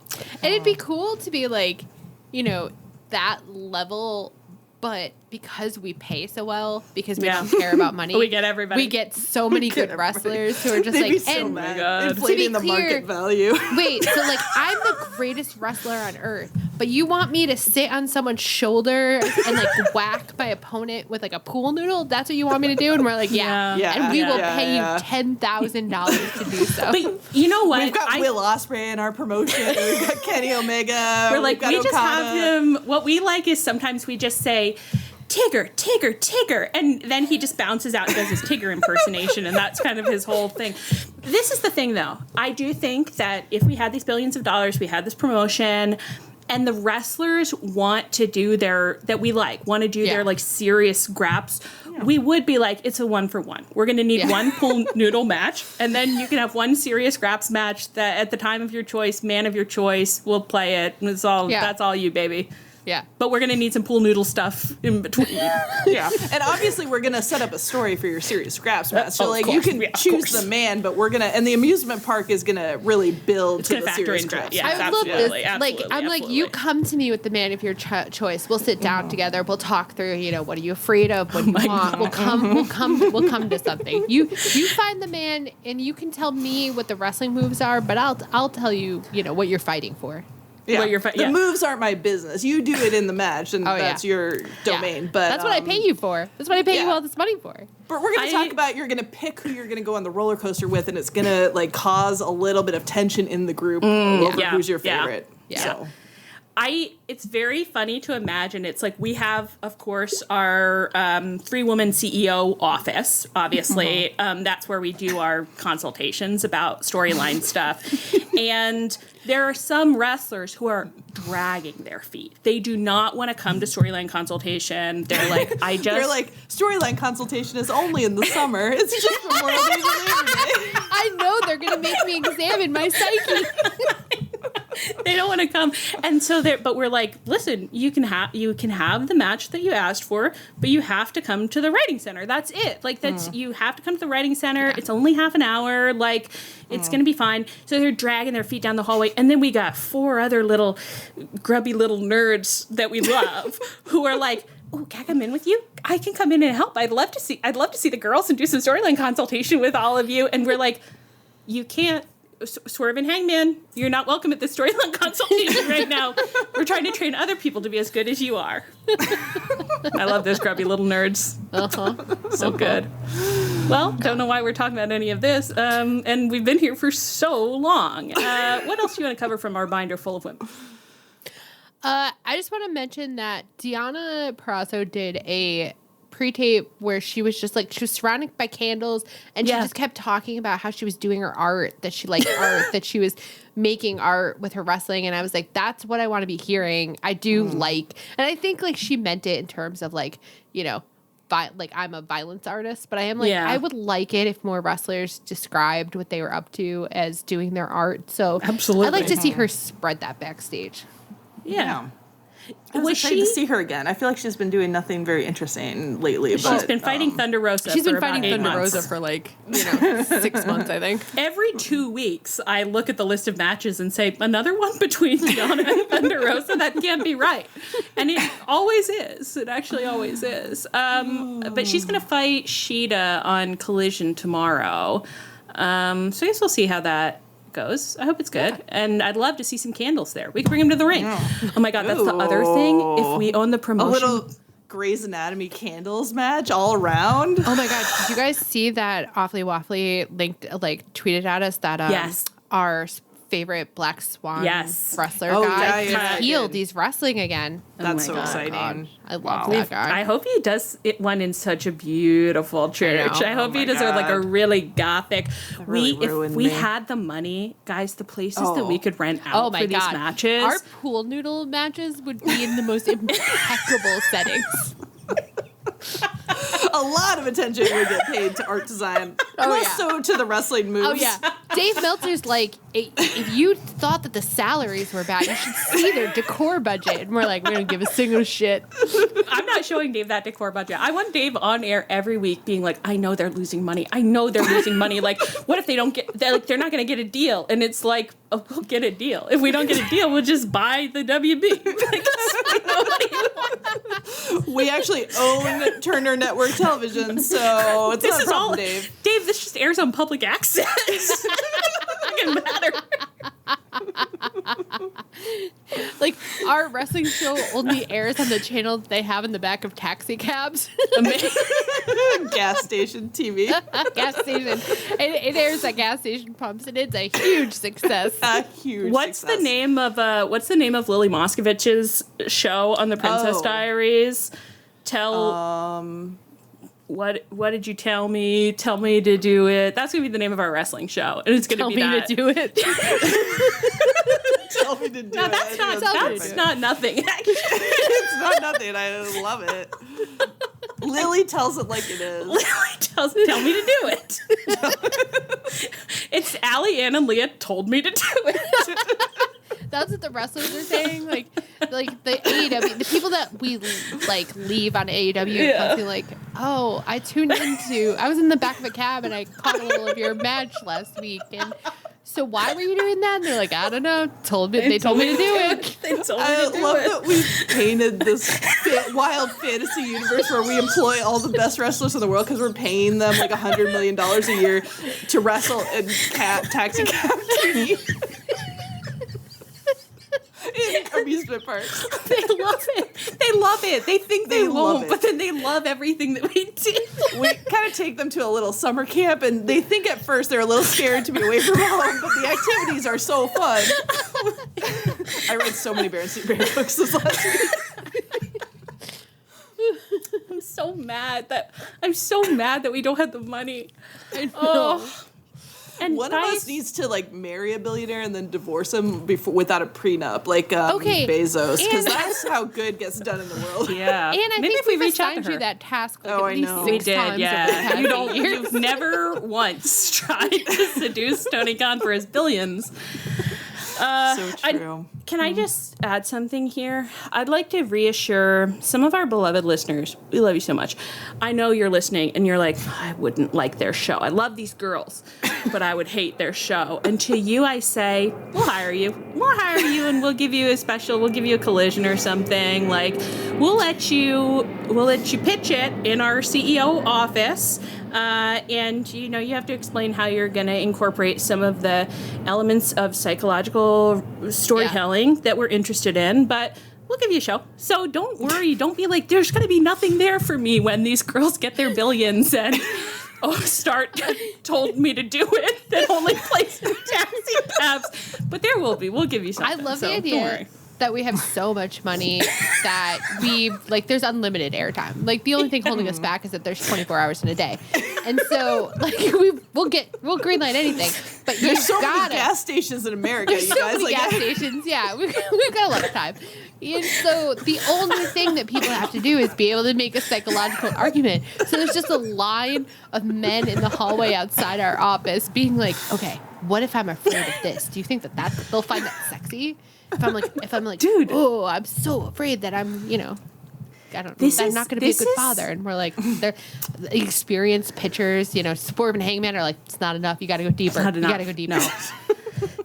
And it'd be cool to be like, you know, that level, but because we pay so well, because we don't care about money, we get everybody. We get so many good wrestlers who are just They'd like, be so mad. Inflating the market value. Wait, so like, I'm the greatest wrestler on earth, but you want me to sit on someone's shoulder and like whack my opponent with like a pool noodle? That's what you want me to do? And we're like, and we will pay you $10,000 to do so. But you know what? We've got Will Ospreay in our promotion. We've got Kenny Omega. We're like, we Okada. just have him. What we like is sometimes we just say, Tigger, Tigger, Tigger. And then he just bounces out and does his Tigger impersonation, and that's kind of his whole thing. This is the thing, though. I do think that if we had these billions of dollars, we had this promotion, and the wrestlers want to do their like serious graps, we would be like, it's a 1-for-1. We're going to need one pool noodle match, and then you can have one serious graps match that at the time of your choice, man of your choice, we'll play it. It's all, that's all you, baby. Yeah. But we're going to need some pool noodle stuff in between. And obviously we're going to set up a story for your serious scraps match. So like you can choose the man, but we're going to, and the amusement park is going to really build to the serious scraps. Yeah, I love this. Like, I'm like, you come to me with the man of your choice. We'll sit down together. We'll talk through, you know, what are you afraid of? What do you want? We'll come to something. You find the man and you can tell me what the wrestling moves are, but I'll tell you, you know, what you're fighting for. Yeah. The moves aren't my business. You do it in the match, and that's your domain. But that's what I pay you for. That's what I pay you all this money for. But we're going to talk about, you're going to pick who you're going to go on the roller coaster with, and it's going to like cause a little bit of tension in the group over who's your favorite. So. It's very funny to imagine. It's like we have, of course, our 3-woman CEO office, obviously. That's where we do our consultations about storyline stuff. And there are some wrestlers who are dragging their feet. They do not want to come to storyline consultation. They're like, They're like, storyline consultation is only in the summer. It's just Memorial Day to Labor Day. I know they're going to make me examine my psyche. They don't want to come. And so but we're like, listen, you can have the match that you asked for, but you have to come to the writing center. That's it. Like you have to come to the writing center. Yeah. It's only half an hour. Like it's going to be fine. So they're dragging their feet down the hallway. And then we got 4 other little grubby little nerds that we love who are like, oh, can I come in with you? I can come in and help. I'd love to see the girls and do some storyline consultation with all of you. And we're like, you can't. Swerve and Hangman, you're not welcome at this storyline consultation right now. We're trying to train other people to be as good as you are. I love those grubby little nerds. So good. Well, don't know why we're talking about any of this. And we've been here for so long. What else do you want to cover from our binder full of women? I just want to mention that Deonna Purrazzo did a pre-tape where she was just like, she was surrounded by candles and she just kept talking about how she was doing her art, that she liked art, that she was making art with her wrestling. And I was like, that's what I want to be hearing. I do like, and I think like she meant it in terms of like, you know, like I'm a violence artist, but I am like, I would like it if more wrestlers described what they were up to as doing their art. So absolutely, I'd like to see her spread that backstage. Yeah. I was excited to see her again. I feel like she's been doing nothing very interesting lately. She's been fighting Thunder Rosa. She's been fighting Thunder Rosa for like, 6 months, I think. Every 2 weeks, I look at the list of matches and say, another one between Deonna and Thunder Rosa? That can't be right. And it always is. It actually always is. But she's going to fight Shida on Collision tomorrow. So I guess we'll see how that goes. I hope it's good. Yeah. And I'd love to see some candles there. We can bring them to the ring. Yeah. Oh my God, that's the other thing. If we own the promotion. A little Grey's Anatomy candles match all around. Oh my God, did you guys see that Awfully Waffly tweeted at us that our favorite Black Swan wrestler guy is healed. He's wrestling again. That's so exciting. God. I love that guy. I hope he does one in such a beautiful church. I hope he does like a really gothic. If we had the money, guys, the places that we could rent out for these matches. Our pool noodle matches would be in the most impeccable settings. A lot of attention would get paid to art design. Less so to the wrestling moves. Oh, yeah. Dave Meltzer's like, if you thought that the salaries were bad, you should see their decor budget. And we're like, we don't give a single shit. I'm not showing Dave that decor budget. I want Dave on air every week being like, I know they're losing money. Like, what if they don't get, they're not going to get a deal? And it's like, oh, we'll get a deal. If we don't get a deal, we'll just buy the WB. We actually own Turner Network Television, so it's not a problem, Dave. Dave, this just airs on public access. It doesn't matter. Like, our wrestling show only airs on the channel they have in the back of taxi cabs. Gas station TV. Gas station. It airs at gas station pumps, and it's a huge success. What's the name of Lily Moskovich's show on the Princess Diaries? What did you tell me? Tell me to do it. That's gonna be the name of our wrestling show, and it's gonna be that. Tell me to do it. Tell me to do it. That's not nothing. Actually, it's not nothing. I love it. Lily tells it like it is. Tell me to do it. It's Allie Ann and Leah told me to do it. That's what the wrestlers are saying. Like the AEW, the people that we leave on AEW, constantly like, oh, I was in the back of a cab and I caught a little of your match last week, and so why were you doing that? And they're like, I don't know. They told me to do it. I love that we've painted this wild fantasy universe where we employ all the best wrestlers in the world because we're paying them like $100 million a year to wrestle in taxi cab TV. In amusement parks. They love it. They think they won't, but then they love everything that we do. We kind of take them to a little summer camp, and they think at first they're a little scared to be away from home, but the activities are so fun. I read so many Berenstain Bear books this last week. I'm so mad that we don't have the money. I know. And one of us needs to marry a billionaire and then divorce him without a prenup, Bezos, because that's how good gets done in the world. Yeah, and I think we've assigned you that task at least 6 times. Yeah, you've never once tried to seduce Tony Khan for his billions. So true. Can I just add something here? I'd like to reassure some of our beloved listeners. We love you so much. I know you're listening and you're like, I wouldn't like their show. I love these girls, but I would hate their show. And to you, I say, we'll hire you. We'll hire you and we'll give you a collision or something. Like, we'll let you pitch it in our CEO office. And, you have to explain how you're going to incorporate some of the elements of psychological storytelling that we're interested in. But we'll give you a show. So don't worry. Don't be like, there's going to be nothing there for me when these girls get their billions and Start told me to do it that only plays in taxi cabs. But there will be. We'll give you something. I love the idea that we have so much money that there's unlimited airtime. Like, the only thing holding us back is that there's 24 hours in a day. And so, we'll greenlight anything. But there's so many gas stations in America, you guys. Many gas stations, yeah. We've got a lot of time. And so the only thing that people have to do is be able to make a psychological argument. So there's just a line of men in the hallway outside our office being like, okay, what if I'm afraid of this? Do you think that they'll find that sexy? If I'm like, dude, oh, I'm so afraid that I'm not going to be a good father. And we're like, they're experienced pitchers, Swerve and Hangman are like, it's not enough. You got to go deeper. You got to go deeper. No.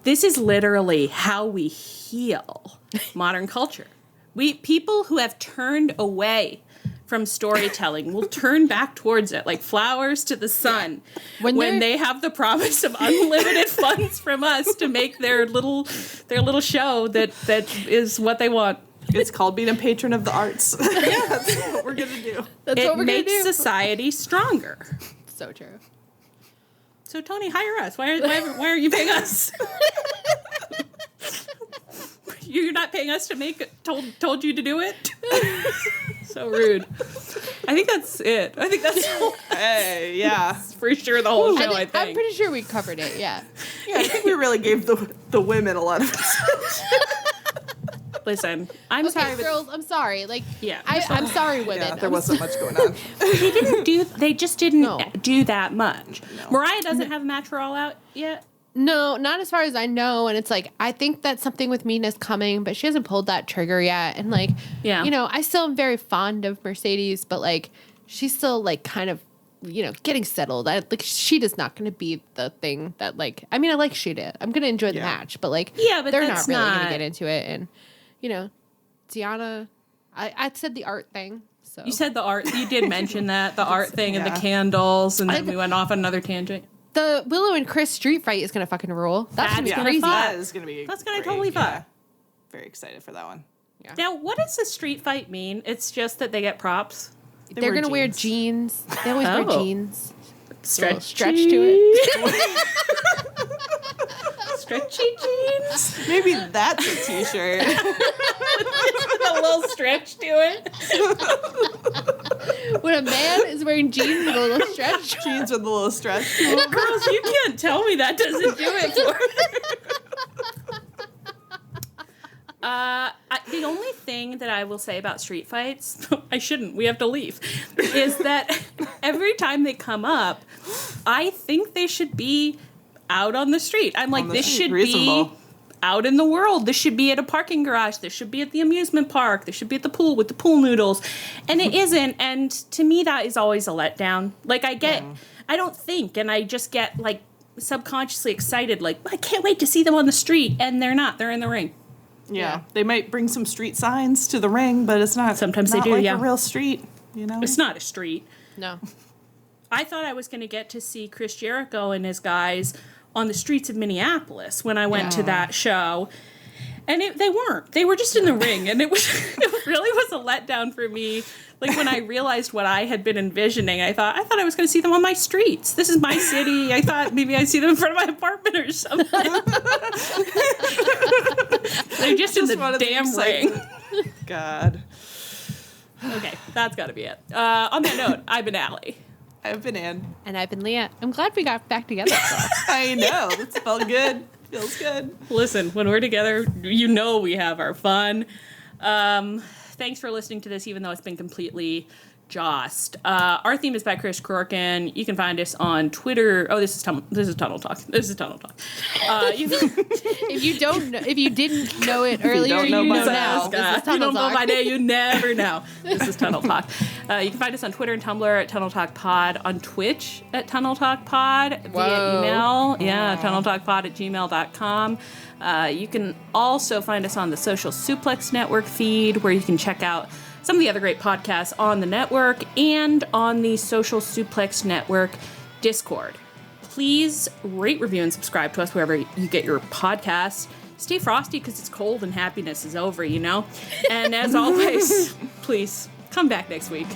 This is literally how we heal modern culture. People who have turned away from storytelling will turn back towards it like flowers to the sun when they have the promise of unlimited funds from us to make their little show that is what they want. It's called being a patron of the arts. Yeah, that's what we're gonna do. It makes society stronger. So true. So Tony, hire us. Why are you paying us? You're not paying us to make told you to do it? So rude. I think that's it. I think that's hey, yeah. For sure the whole show, I think. I'm pretty sure we covered it, yeah. Yeah, I think we really gave the women a lot of Listen, I'm sorry, girls. I'm sorry. Yeah, I'm sorry, women. Yeah, there wasn't much going on. They just didn't do that much. No. Mariah doesn't have a match for All Out yet. No, not as far as I know. And it's I think that something with Mina's coming, but she hasn't pulled that trigger yet. And I still am very fond of Mercedes, but she's still kind of, getting settled. She is not going to be the thing that I like Shida. I'm going to enjoy the match, but but they're not really going to get into it. And, Tiana, I said the art thing. So you said the art. You did mention that, the art thing and the candles, and then we went off on another tangent. The Willow and Chris street fight is going to fucking rule. That's going to be crazy. That is going to be That's going to totally fun. Yeah. Very excited for that one. Yeah. Now, what does a street fight mean? It's just that they get props? They're going to wear jeans. They always wear jeans. Stretch to it. Stretchy jeans. Maybe that's a t-shirt. With a little stretch to it. When a man is wearing jeans with a little stretch. Jeans with a little stretch. Girls, you can't tell me that doesn't do it for the only thing that I will say about street fights, I shouldn't, we have to leave, is that every time they come up, I think they should be out on the street. I'm like, this should be out in the world. This should be at a parking garage. This should be at the amusement park. This should be at the pool with the pool noodles. And it isn't. And to me, that is always a letdown. I don't think, and I just get subconsciously excited. I can't wait to see them on the street. And they're not. They're in the ring. Yeah. They might bring some street signs to the ring, but it's not. Sometimes not they do, a real street, It's not a street. No. I thought I was going to get to see Chris Jericho and his guys on the streets of Minneapolis when I went to that show. And they weren't. They were just in the ring. And it really was a letdown for me. When I realized what I had been envisioning, I thought I was going to see them on my streets. This is my city. I thought maybe I'd see them in front of my apartment or something. They're just in the damn ring. God. Okay, that's got to be it. On that note, I've been Allie. I've been Ann. And I've been Leah. I'm glad we got back together. I know. It felt good. Feels good. Listen, when we're together, we have our fun. Thanks for listening to this, even though it's been completely Jost. Our theme is by Chris Corkin. You can find us on Twitter. Oh, this is Tunnel Talk. If you didn't know it earlier, you know now. This is You don't Tunnel know Talk. my name, you never know. This is Tunnel Talk. You can find us on Twitter and Tumblr at Tunnel Talk Pod, on Twitch at Tunnel Talk Pod, via email, tunneltalkpod@gmail.com. You can also find us on the Social Suplex Network feed, where you can check out some of the other great podcasts on the network and on the Social Suplex Network Discord. Please rate, review, and subscribe to us wherever you get your podcasts. Stay frosty because it's cold and happiness is over, you know? And as always, please come back next week.